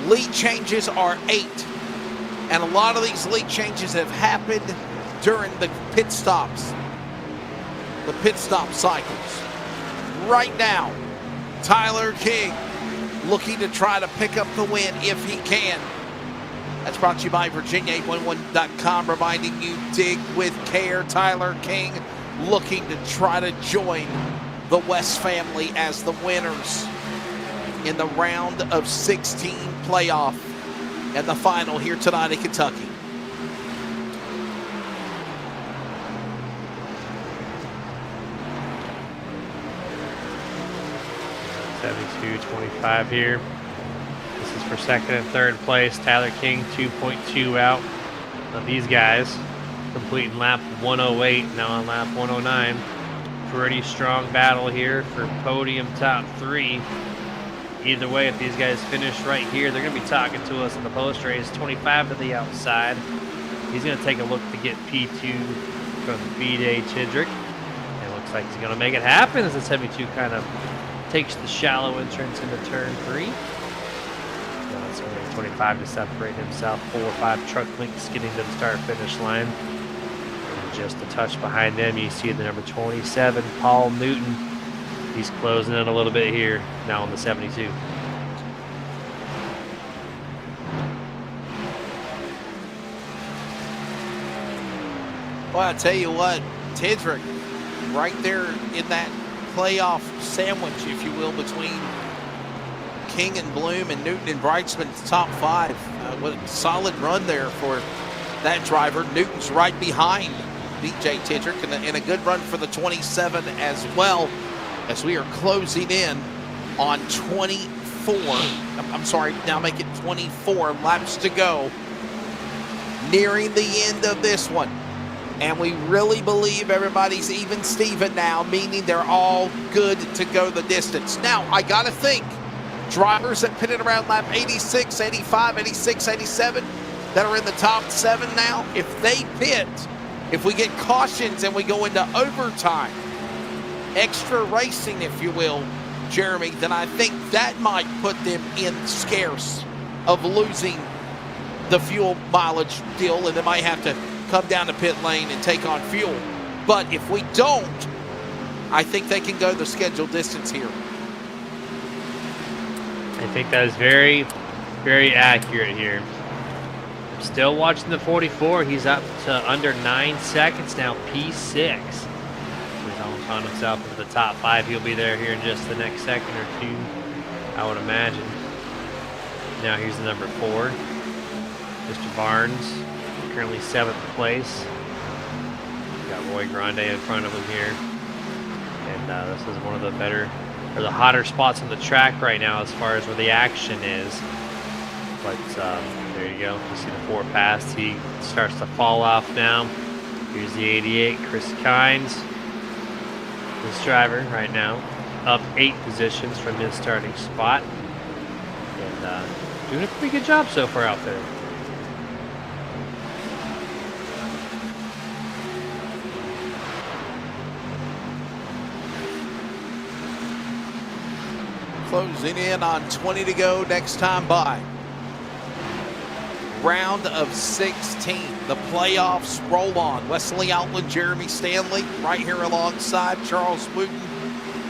D: Lead changes are 8. And a lot of these lead changes have happened during the pit stops, the pit stop cycles. Right now, Tyler King looking to try to pick up the win if he can. That's brought to you by Virginia811.com, reminding you, dig with care. Tyler King looking to try to join the West family as the winners in the round of 16 playoff and the final here tonight in Kentucky.
E: .25 here. This is for 2nd and 3rd place. Tyler King 2.2 out of these guys. completing lap 108, now on lap 109. Pretty strong battle here for podium top 3. Either way, if these guys finish right here, they're going to be talking to us in the post race. 25 to the outside. He's going to take a look to get P2 from B-Day Chidrick. It looks like he's going to make it happen as the 72 kind of takes the shallow entrance into turn 3. Now it's going to be 25 to separate himself. 4 or 5 truck links getting to the start-finish line. And just a touch behind them, you see the number 27, Paul Newton. He's closing in a little bit here, now on the 72.
D: Well, I tell you what, Tidrick, right there in that playoff sandwich, if you will, between King and Bloom and Newton and Brightsman's top 5. What a solid run there for that driver. Newton's right behind BJ Tidrick, and a good run for the 27 as well, as we are closing in on 24. I'm sorry, now make it 24 laps to go. Nearing the end of this one. And we really believe everybody's even Steven now, meaning they're all good to go the distance. Now, I got to think, drivers that pitted around lap 86, 85, 86, 87, that are in the top 7 now, if they pit, if we get cautions and we go into overtime, extra racing, if you will, Jeremy, then I think that might put them in scarce of losing the fuel mileage deal, and they might have to come down to pit lane and take on fuel. But if we don't, I think they can go the scheduled distance here.
E: I think that is very, very accurate here. Still watching the 44. He's up to under 9 seconds now, P6. He's almost found himself into the top 5. He'll be there here in just the next second or two, I would imagine. Now here's the number 4, Mr. Barnes, currently 7th place. We've got Roy Grande in front of him here. And this is one of the better, or the hotter spots on the track right now as far as where the action is. But there you go. You see the 4 pass. He starts to fall off now. Here's the 88, Chris Kynes. This driver right now up 8 positions from his starting spot. And doing a pretty good job so far out there.
D: Closing in on 20 to go next time by. Round of 16. The playoffs roll on. Wesley Outland, Jeremy Stanley, right here alongside Charles Wooten,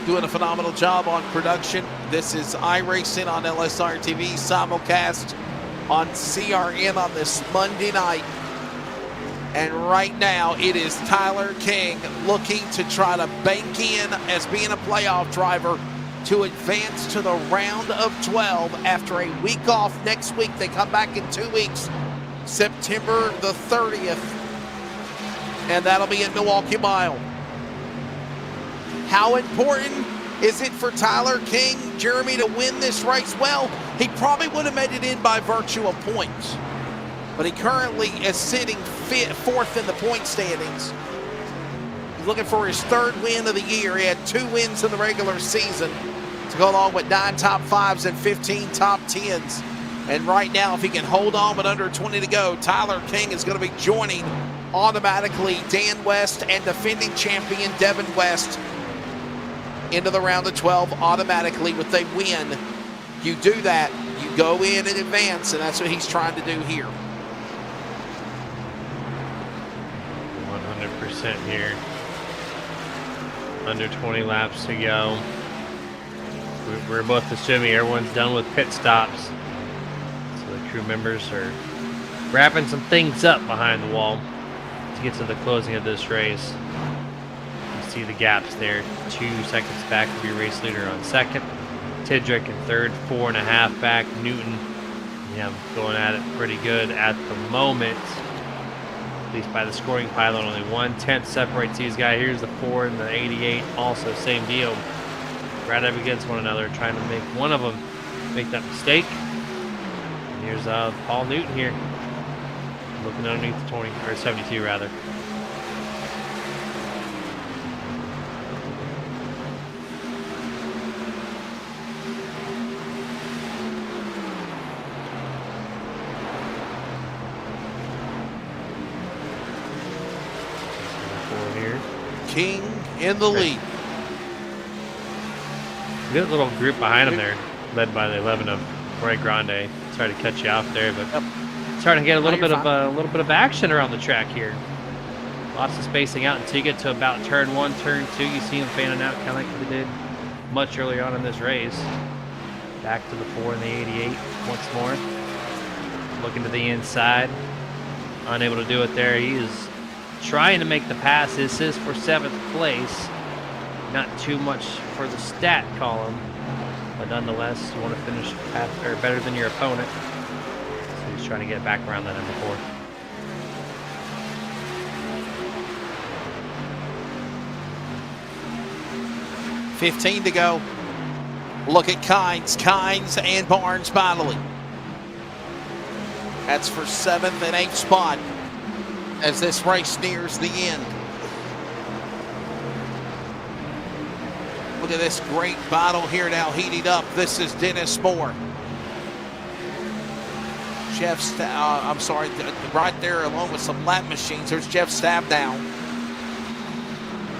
D: doing a phenomenal job on production. This is iRacing on LSRTV, simulcast on CRN on this Monday night. And right now, it is Tyler King looking to try to bank in as being a playoff driver to advance to the round of 12 after a week off next week. They come back in 2 weeks, September the 30th, and that'll be at Milwaukee Mile. How important is it for Tyler King, Jeremy, to win this race? Well, he probably would have made it in by virtue of points, but he currently is sitting 4th in the point standings. He's looking for his 3rd win of the year. He had 2 wins in the regular season to go along with 9 top 5s and 15 top 10s. And right now, if he can hold on with under 20 to go, Tyler King is going to be joining automatically Dan West and defending champion Devin West into the round of 12 automatically with a win. You do that, you go in and advance, and that's what he's trying to do here.
E: 100% here. Under 20 laps to go. We're both assuming everyone's done with pit stops. So the crew members are wrapping some things up behind the wall to get to the closing of this race. You see the gaps there. 2 seconds back will be race leader on 2nd. Tidrick in 3rd, 4.5 back. Newton, yeah, going at it pretty good at the moment. At least by the scoring pylon, only 1/10 separates these guys. Here's the 4 and the 88, also same deal. Right up against one another, trying to make one of them make that mistake. And here's Paul Newton here, looking underneath the 20 or 72 rather.
D: King in the lead.
E: Good little group behind him there, led by the 11 of Roy Grande. Sorry to cut you off there, but starting to get a little bit of action around the track here. Lots of spacing out until you get to about turn 1, turn 2. You see him fanning out kind of like they did much earlier on in this race. Back to the 4 and the 88 once more. Looking to the inside, unable to do it there. He is trying to make the pass. This is for 7th place. Not too much for the stat column, but nonetheless, you want to finish better than your opponent. So he's trying to get back around that number 4.
D: $15 to go. Look at Kynes and Barnes battling. That's for 7th and 8th spot as this race nears the end. Look at this great battle here now heating up. This is Dennis Moore. Right there along with some lap machines. There's Jeff Stabnow.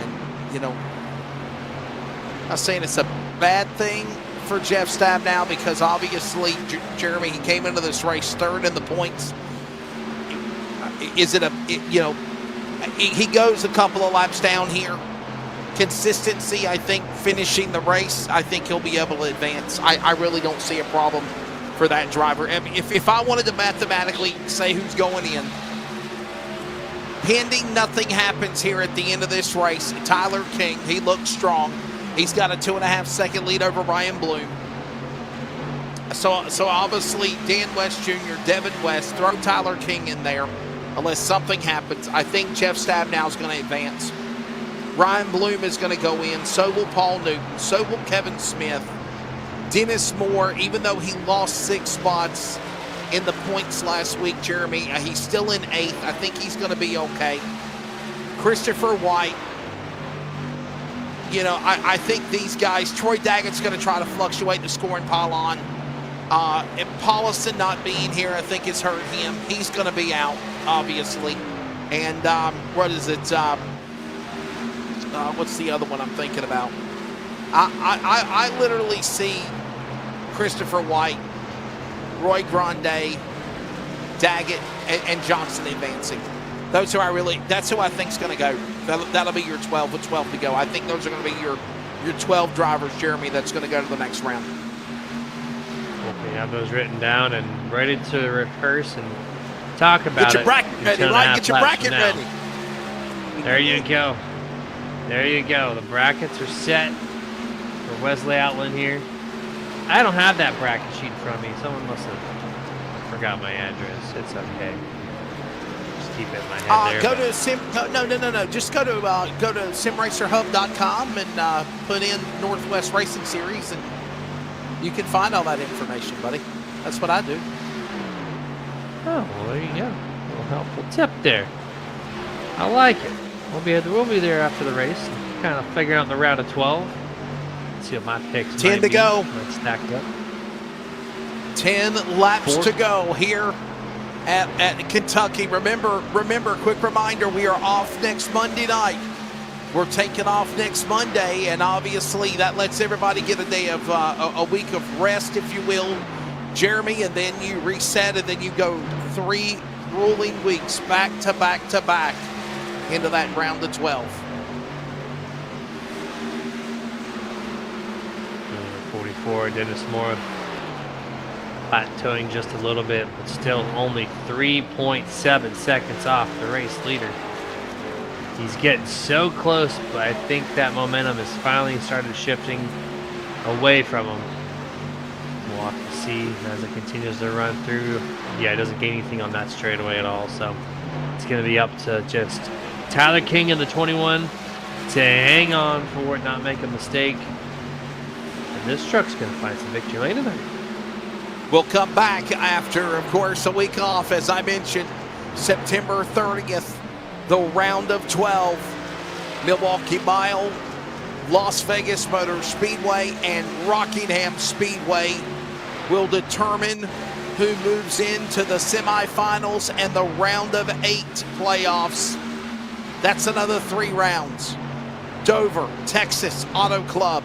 D: And, you know, I'm not saying it's a bad thing for Jeff Stabnow because obviously, Jeremy, he came into this race 3rd in the points. He goes a couple of laps down here. Consistency, I think, finishing the race, I think he'll be able to advance. I really don't see a problem for that driver. I mean, if I wanted to mathematically say who's going in, pending nothing happens here at the end of this race, Tyler King, he looks strong. He's got a 2.5-second lead over Ryan Bloom. So obviously, Dan West Jr., Devin West, throw Tyler King in there unless something happens. I think Jeff Stabnow is going to advance. Ryan Bloom is going to go in. So will Paul Newton. So will Kevin Smith. Dennis Moore, even though he lost 6 spots in the points last week, Jeremy, he's still in 8th. I think he's going to be okay. Christopher White. You know, I think these guys, Troy Daggett's going to try to fluctuate the scoring pylon. And Paulison not being here, I think, has hurt him. He's going to be out, obviously. And what is it? What's the other one I'm thinking about? I literally see Christopher White, Roy Grande, Daggett, and Johnson advancing. That's who I think is going to go. That'll be your 12 with 12 to go. I think those are going to be your 12 drivers, Jeremy, that's going to go to the next round.
E: Okay, have those written down and ready to rehearse and talk about
D: Get your bracket ready, right? Get your bracket ready.
E: There you go. There you go. The brackets are set for Wesley Outland here. I don't have that bracket sheet in front of me. Someone must have forgot my address. It's okay. Just keep it in my head there.
D: Just go to simracerhub.com and put in Northwest Racing Series, and you can find all that information, buddy. That's what I do.
E: Oh, well, there you go. A little helpful tip there. I like it. We'll be there after the race, kind of figuring out the route of 12. Let's see what my picks
D: 10 to go.
E: Let's stack up.
D: 10 laps to go here at Kentucky. Remember, quick reminder, we are off next Monday night. We're taking off next Monday, and obviously that lets everybody get a day of a week of rest, if you will, Jeremy, and then you reset, and then you go 3 grueling weeks back to back to back into that round of 12.
E: 44, Dennis Moore plateauing just a little bit, but still only 3.7 seconds off the race leader. He's getting so close, but I think that momentum has finally started shifting away from him. We'll have to see as it continues to run through. Yeah, it doesn't gain anything on that straightaway at all, so it's going to be up to just Tyler King in the 21 to hang on for it, not make a mistake. And this truck's going to find some victory later tonight.
D: We'll come back after, of course, a week off, as I mentioned. September 30th, the round of 12. Milwaukee Mile, Las Vegas Motor Speedway, and Rockingham Speedway will determine who moves into the semifinals and the round of 8 playoffs. That's another 3 rounds. Dover, Texas Auto Club.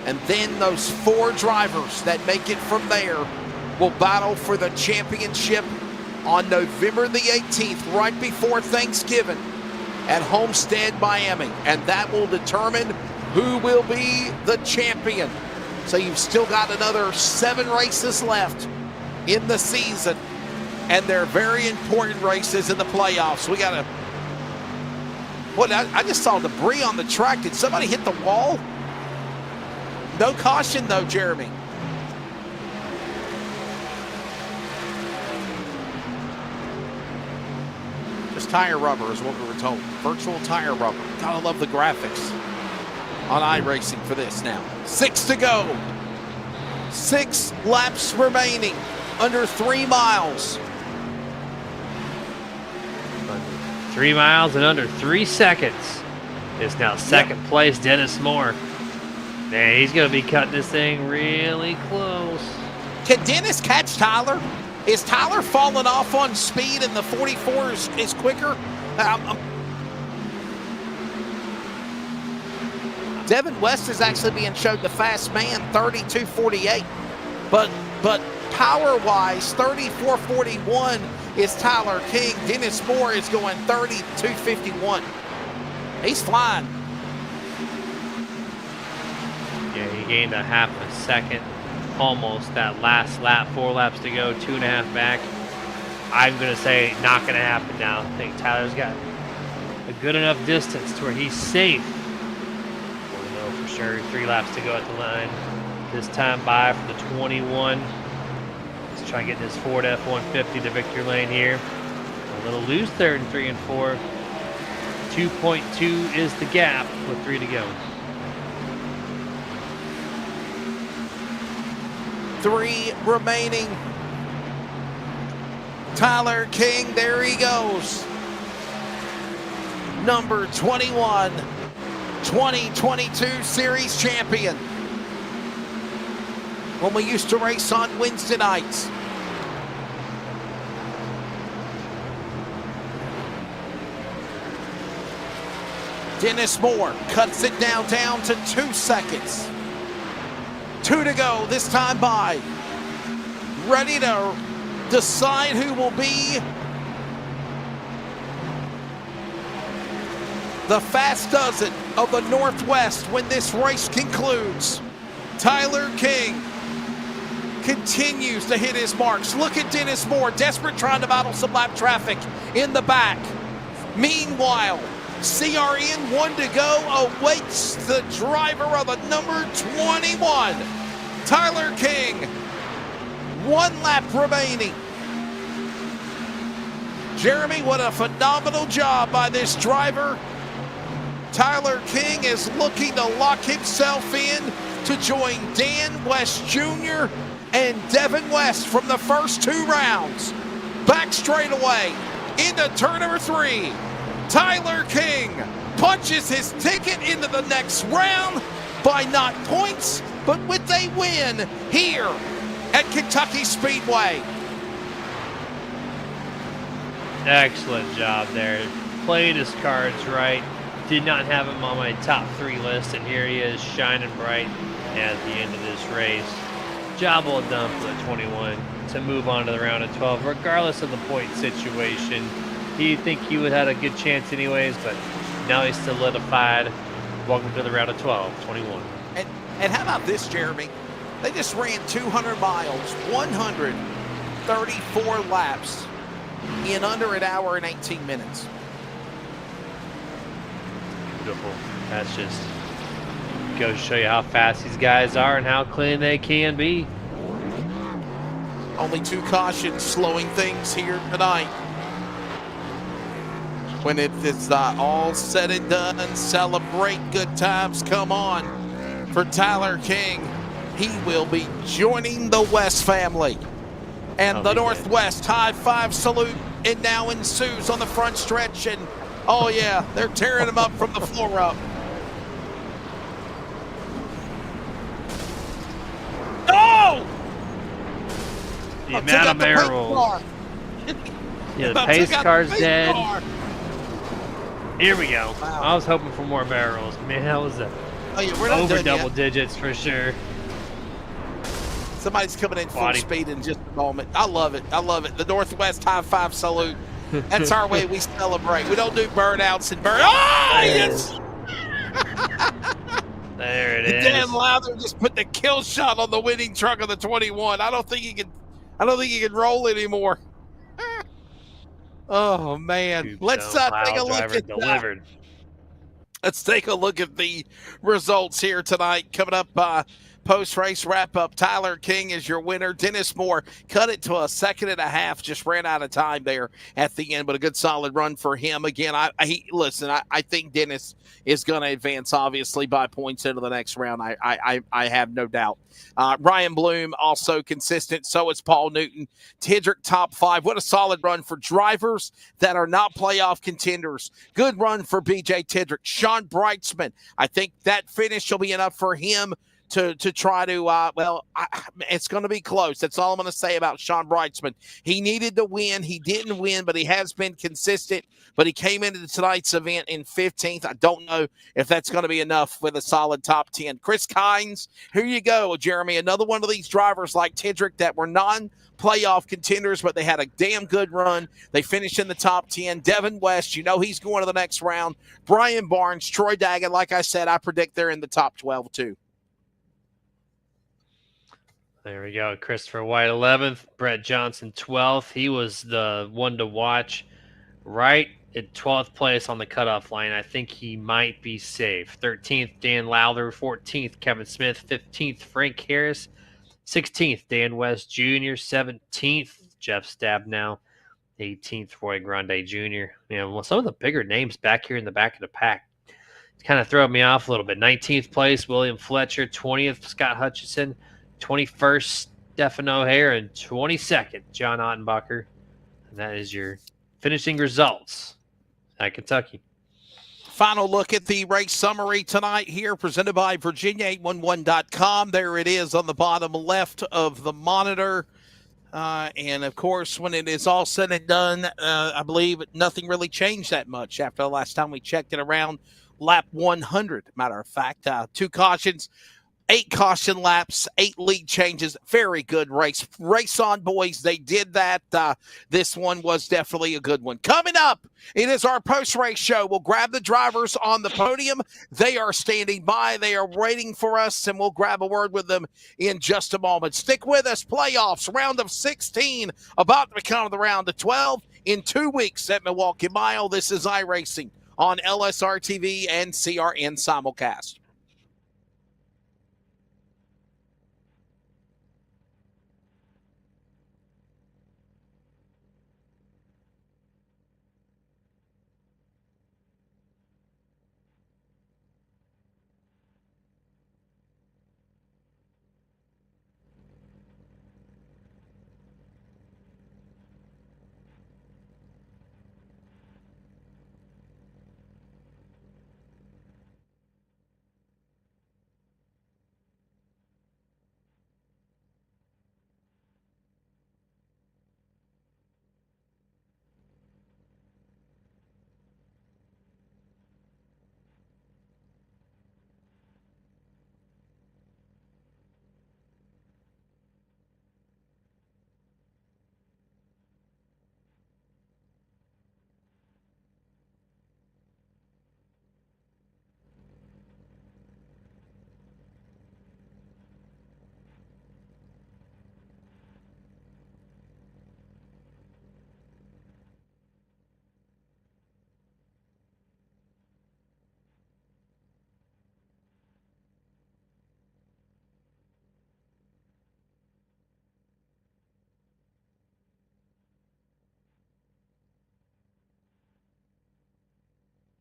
D: And then those 4 drivers that make it from there will battle for the championship on November the 18th, right before Thanksgiving at Homestead, Miami. And that will determine who will be the champion. So you've still got another 7 races left in the season. And they're very important races in the playoffs. We got to... What? I just saw debris on the track. Did somebody hit the wall? No caution, though, Jeremy. Just tire rubber is what we were told. Virtual tire rubber. Gotta love the graphics on iRacing for this now. 6 to go. 6 laps remaining. Under 3 miles.
E: 3 miles in under 3 seconds. It's now second place, Dennis Moore. Man, he's going to be cutting this thing really close.
D: Can Dennis catch Tyler? Is Tyler falling off on speed and the 44 is quicker? Devin West is actually being showed the fast man, 32.48. But power-wise, 34.41 is Tyler King. Dennis Moore is going 32.51. He's flying.
E: Yeah, he gained a half a second, almost that last lap. 4 laps to go, 2.5 back. I'm going to say not going to happen now. I think Tyler's got a good enough distance to where he's safe. We'll know for sure. 3 laps to go at the line. This time by for the 21. Let's try and get this Ford F-150 to victory lane here. A little loose there in 3 and 4. 2.2 is the gap with 3 to go.
D: 3 remaining. Tyler King, there he goes. Number 21, 2022 Series champion. When we used to race on Wednesday nights. Dennis Moore cuts it down to 2 seconds. 2 to go, this time by. Ready to decide who will be the fast dozen of the Northwest when this race concludes. Tyler King continues to hit his marks. Look at Dennis Moore, desperate trying to battle some lap traffic in the back. Meanwhile, CRN 1 to go awaits the driver of the number 21. Tyler King, 1 lap remaining. Jeremy, what a phenomenal job by this driver. Tyler King is looking to lock himself in to join Dan West Jr. and Devin West from the first 2 rounds. Back straight away into turn number 3. Tyler King punches his ticket into the next round by not points, but with a win here at Kentucky Speedway.
E: Excellent job there. Played his cards right. Did not have him on my top 3 list, and here he is shining bright at the end of this race. Job well done for the 21 to move on to the round of 12, regardless of the point situation. He think he would have had a good chance anyways, but now he's solidified. Welcome to the round of 12, 21.
D: And how about this, Jeremy? They just ran 200 miles, 134 laps in under an hour and 18 minutes.
E: Beautiful. That's just goes to show you how fast these guys are and how clean they can be.
D: Only 2 cautions slowing things here tonight. When it's all said and done, celebrate, good times come on for Tyler King. He will be joining the West family. And the Northwest high five salute and now ensues on the front stretch. And, oh, yeah, they're tearing them up from the floor up. Oh!
E: The amount of barrels. Yeah, the pace car's dead. Here we go. Wow. I was hoping for more barrels. Man, that was over double digits for sure.
D: Somebody's coming in full speed in just a moment. I love it. I love it. The Northwest High Five salute. That's our way we celebrate. We don't do burnouts and burn. Oh, yes!
E: There it is.
D: Dan Lowther just put the kill shot on the winning truck of the 21. I don't think he can roll anymore. Oh man. Let's take a look at
E: delivered.
D: Let's take a look at the results here tonight. Coming up post-race wrap-up, Tyler King is your winner. Dennis Moore cut it to a second and a half, just ran out of time there at the end, but a good solid run for him. Again, I think Dennis is going to advance, obviously, by points into the next round. I have no doubt. Ryan Bloom also consistent. So is Paul Newton. Tidrick top 5. What a solid run for drivers that are not playoff contenders. Good run for BJ Tidrick. Sean Brightsman, I think that finish will be enough for him to try to, it's going to be close. That's all I'm going to say about Sean Brightsman. He needed to win. He didn't win, but he has been consistent. But he came into tonight's event in 15th. I don't know if that's going to be enough with a solid top 10. Chris Kynes, here you go, Jeremy. Another one of these drivers like Tidrick that were non-playoff contenders, but they had a damn good run. They finished in the top 10. Devin West, you know he's going to the next round. Brian Barnes, Troy Daggett, like I said, I predict they're in the top 12 too.
E: There we go. Christopher White, 11th. Brett Johnson, 12th. He was the one to watch right at 12th place on the cutoff line. I think he might be safe. 13th, Dan Lowther. 14th, Kevin Smith. 15th, Frank Harris. 16th, Dan West Jr. 17th, Jeff Stabnow. 18th, Roy Grande Jr. You know, some of the bigger names back here in the back of the pack. It's kind of throwing me off a little bit. 19th place, William Fletcher. 20th, Scott Hutchison. 21st, Stefan O'Hare, and 22nd, John Ottenbacher. And that is your finishing results at Kentucky.
D: Final look at the race summary tonight here, presented by Virginia811.com. There it is on the bottom left of the monitor. And, of course, when it is all said and done, I believe nothing really changed that much after the last time we checked it around lap 100. Matter of fact, 2 cautions. 8 caution laps, 8 lead changes. Very good race. Race on, boys. They did that. This one was definitely a good one. Coming up, it is our post-race show. We'll grab the drivers on the podium. They are standing by. They are waiting for us, and we'll grab a word with them in just a moment. Stick with us. Playoffs, round of 16, about to become the round of 12 in 2 weeks at Milwaukee Mile. This is iRacing on LSRTV and CRN simulcast.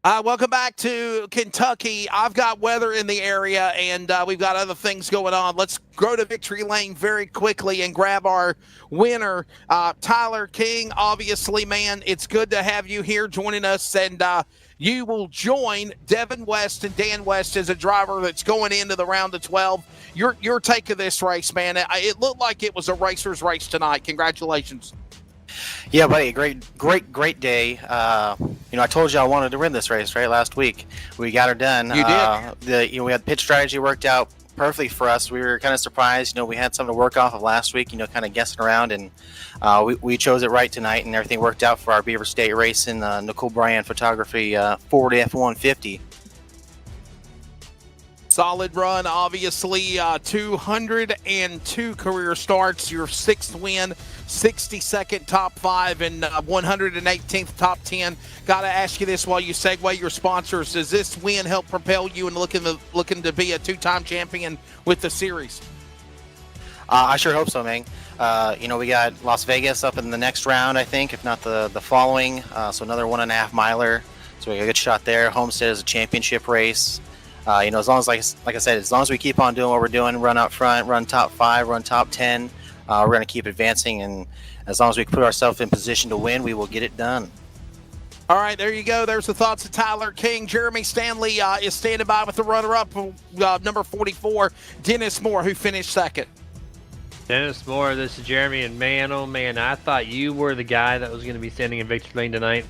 D: Welcome back to Kentucky. I've got weather in the area, and we've got other things going on. Let's go to Victory Lane very quickly and grab our winner, Tyler King. Obviously, man, it's good to have you here joining us, and you will join Devin West and Dan West as a driver that's going into the round of 12. Your take of this race, man. It looked like it was a racer's race tonight. Congratulations.
F: Yeah, buddy, great day. I told you I wanted to win this race, right? Last week, we got her done.
D: You did.
F: We had pitch strategy worked out perfectly for us. We were kind of surprised. We had something to work off of last week. Kind of guessing around, and we chose it right tonight, and everything worked out for our Beaver State Racing, Nicole Bryan Photography Ford F-150.
D: Solid run, obviously. 202 career starts, your 6th win, 62nd top 5, and 118th top 10. Got to ask you this while you segue your sponsors. Does this win help propel you in looking to be a 2-time champion with the series?
F: I sure hope so, man. We got Las Vegas up in the next round, I think, if not the following. So another 1.5 miler. So we got a good shot there. Homestead is a championship race. As long as, like I said, as long as we keep on doing what we're doing, run up front, run top 5, run top 10, we're going to keep advancing. And as long as we put ourselves in position to win, we will get it done.
D: All right, there you go. There's the thoughts of Tyler King. Jeremy Stanley is standing by with the runner-up, number 44, Dennis Moore, who finished second.
E: Dennis Moore, this is Jeremy, and man, oh man, I thought you were the guy that was going to be standing in victory lane tonight.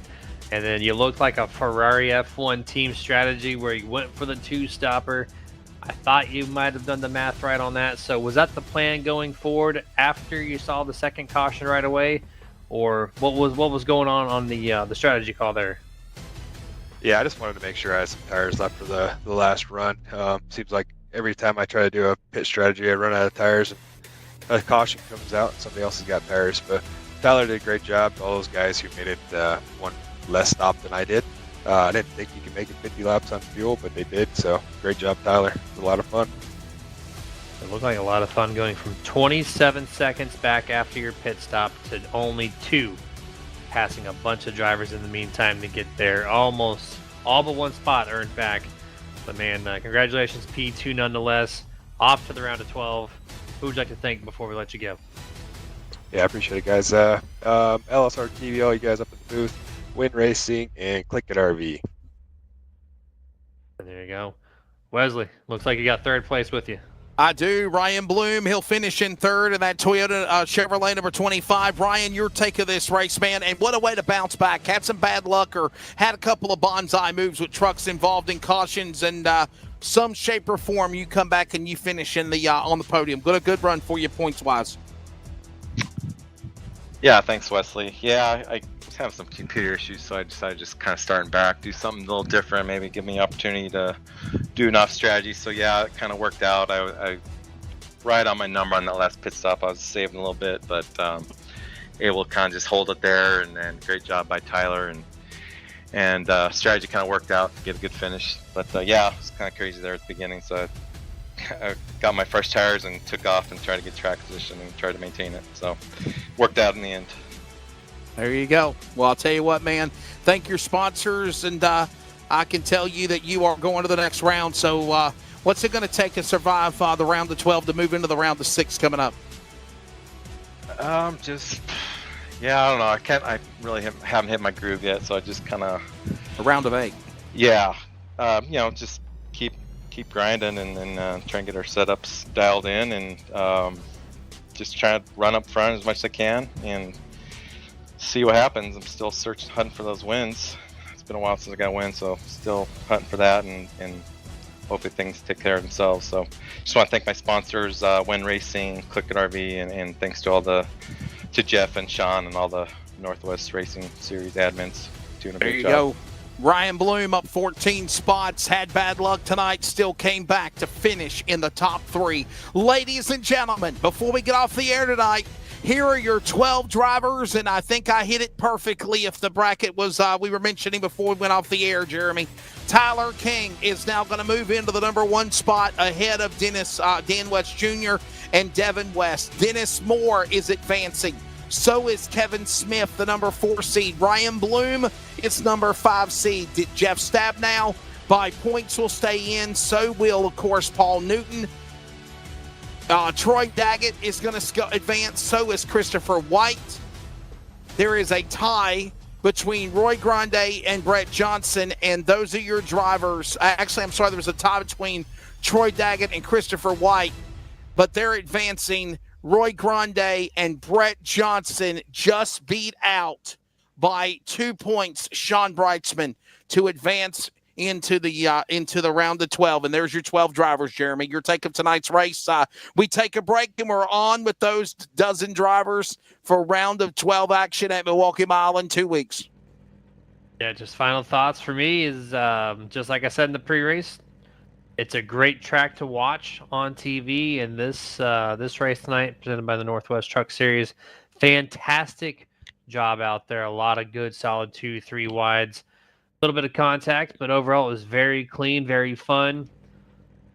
E: And then you looked like a Ferrari F1 team strategy where you went for the 2-stopper. I thought you might have done the math right on that. So was that the plan going forward after you saw the second caution right away? Or what was going on the strategy call there?
G: Yeah, I just wanted to make sure I had some tires left for the last run. Seems like every time I try to do a pit strategy, I run out of tires, and a caution comes out and somebody else has got tires. But Tyler did a great job. All those guys who made it one less stop than I did. I didn't think you could make it 50 laps on fuel, but they did. So great job, Tyler. It was a lot of fun.
E: It looked like a lot of fun going from 27 seconds back after your pit stop to only 2, passing a bunch of drivers in the meantime to get there. Almost all but 1 spot earned back. But man, congratulations, P2 nonetheless. Off to the round of 12. Who would you like to thank before we let you go?
G: Yeah, I appreciate it, guys. LSRTV, all you guys up in the booth, Win Racing, and Click It RV.
E: There you go. Wesley, looks like you got 3rd place with you.
D: I do. Ryan Bloom, he'll finish in 3rd in that Toyota Chevrolet number 25. Ryan, your take of this race, man, and what a way to bounce back. Had some bad luck or had a couple of bonsai moves with trucks involved in cautions, and some shape or form you come back and you finish in the on the podium. Good run for you points-wise.
H: Yeah, thanks, Wesley. Yeah, I have some computer issues, so I decided just kind of starting back, do something a little different, maybe give me an opportunity to do enough strategy. So yeah, it kind of worked out. I right on my number on that last pit stop. I was saving a little bit, but able to kind of just hold it there. And then great job by Tyler, and strategy kind of worked out to get a good finish. But yeah, it's kind of crazy there at the beginning. So I got my fresh tires and took off and tried to get track position and tried to maintain it. So worked out in the end.
D: There you go. Well, I'll tell you what, man. Thank your sponsors, and I can tell you that you are going to the next round. So what's it going to take to survive the round of 12 to move into the round of 6 coming up?
H: I don't know. I really haven't hit my groove yet, so I just kind of
D: A round of 8.
H: Yeah, just keep grinding and try and get our setups dialed in, and just try to run up front as much as I can and see what happens. I'm still hunting for those wins. It's been a while since I got a win, so still hunting for that, and hopefully things take care of themselves. So just want to thank my sponsors, Win Racing, Click It RV, and thanks to Jeff and Sean and all the Northwest Racing Series admins doing a great job.
D: There you go. Ryan Bloom up 14 spots, had bad luck tonight, still came back to finish in the top 3. Ladies and gentlemen, before we get off the air tonight, here are your 12 drivers, and I think I hit it perfectly if the bracket was, we were mentioning before we went off the air, Jeremy. Tyler King is now going to move into the number 1 spot ahead of Dan West Jr. and Devin West. Dennis Moore is advancing. So is Kevin Smith, the number 4 seed. Ryan Bloom his number 5 seed, Jeff Stabnow. By points will stay in. So will, of course, Paul Newton. Troy Daggett is going to advance. So is Christopher White. There is a tie between Roy Grande and Brett Johnson, and those are your drivers. Actually, I'm sorry, there was a tie between Troy Daggett and Christopher White, but they're advancing. Roy Grande and Brett Johnson just beat out by 2 points Sean Breitzman to advance into the round of 12. And there's your 12 drivers, Jeremy. Your take of tonight's race. We take a break, and we're on with those dozen drivers for round of 12 action at Milwaukee Mile in 2 weeks.
E: Yeah, just final thoughts for me is just like I said in the pre-race, it's a great track to watch on TV. And this race tonight, presented by the Northwest Truck Series, fantastic job out there. A lot of good, solid 2-3 wides. A little bit of contact, but overall it was very clean, very fun.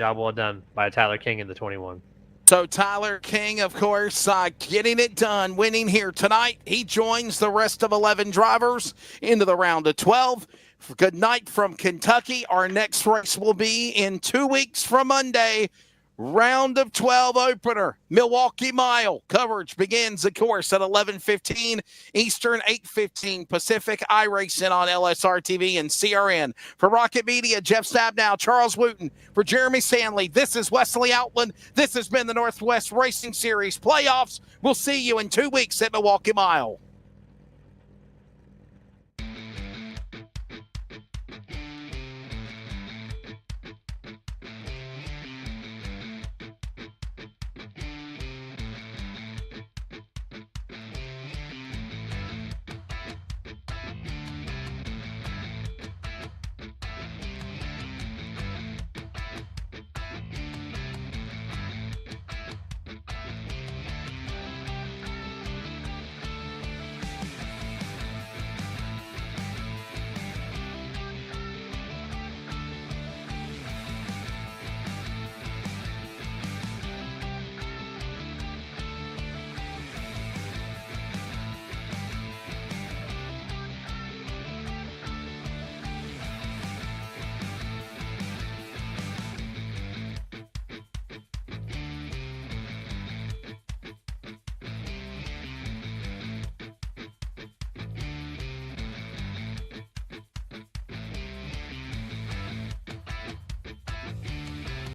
E: Job well done by Tyler King in the 21.
D: So Tyler King, of course, getting it done, winning here tonight. He joins the rest of 11 drivers into the round of 12. Good night from Kentucky. Our next race will be in 2 weeks from Monday. Round of 12 opener, Milwaukee Mile. Coverage begins, of course, at 11:15 Eastern, 8:15 Pacific. iRacing on LSRTV and CRN. For Rocket Media, Jeff Stabnow, Charles Wooten. For Jeremy Stanley, this is Wesley Outland. This has been the Northwest Racing Series playoffs. We'll see you in 2 weeks at Milwaukee Mile.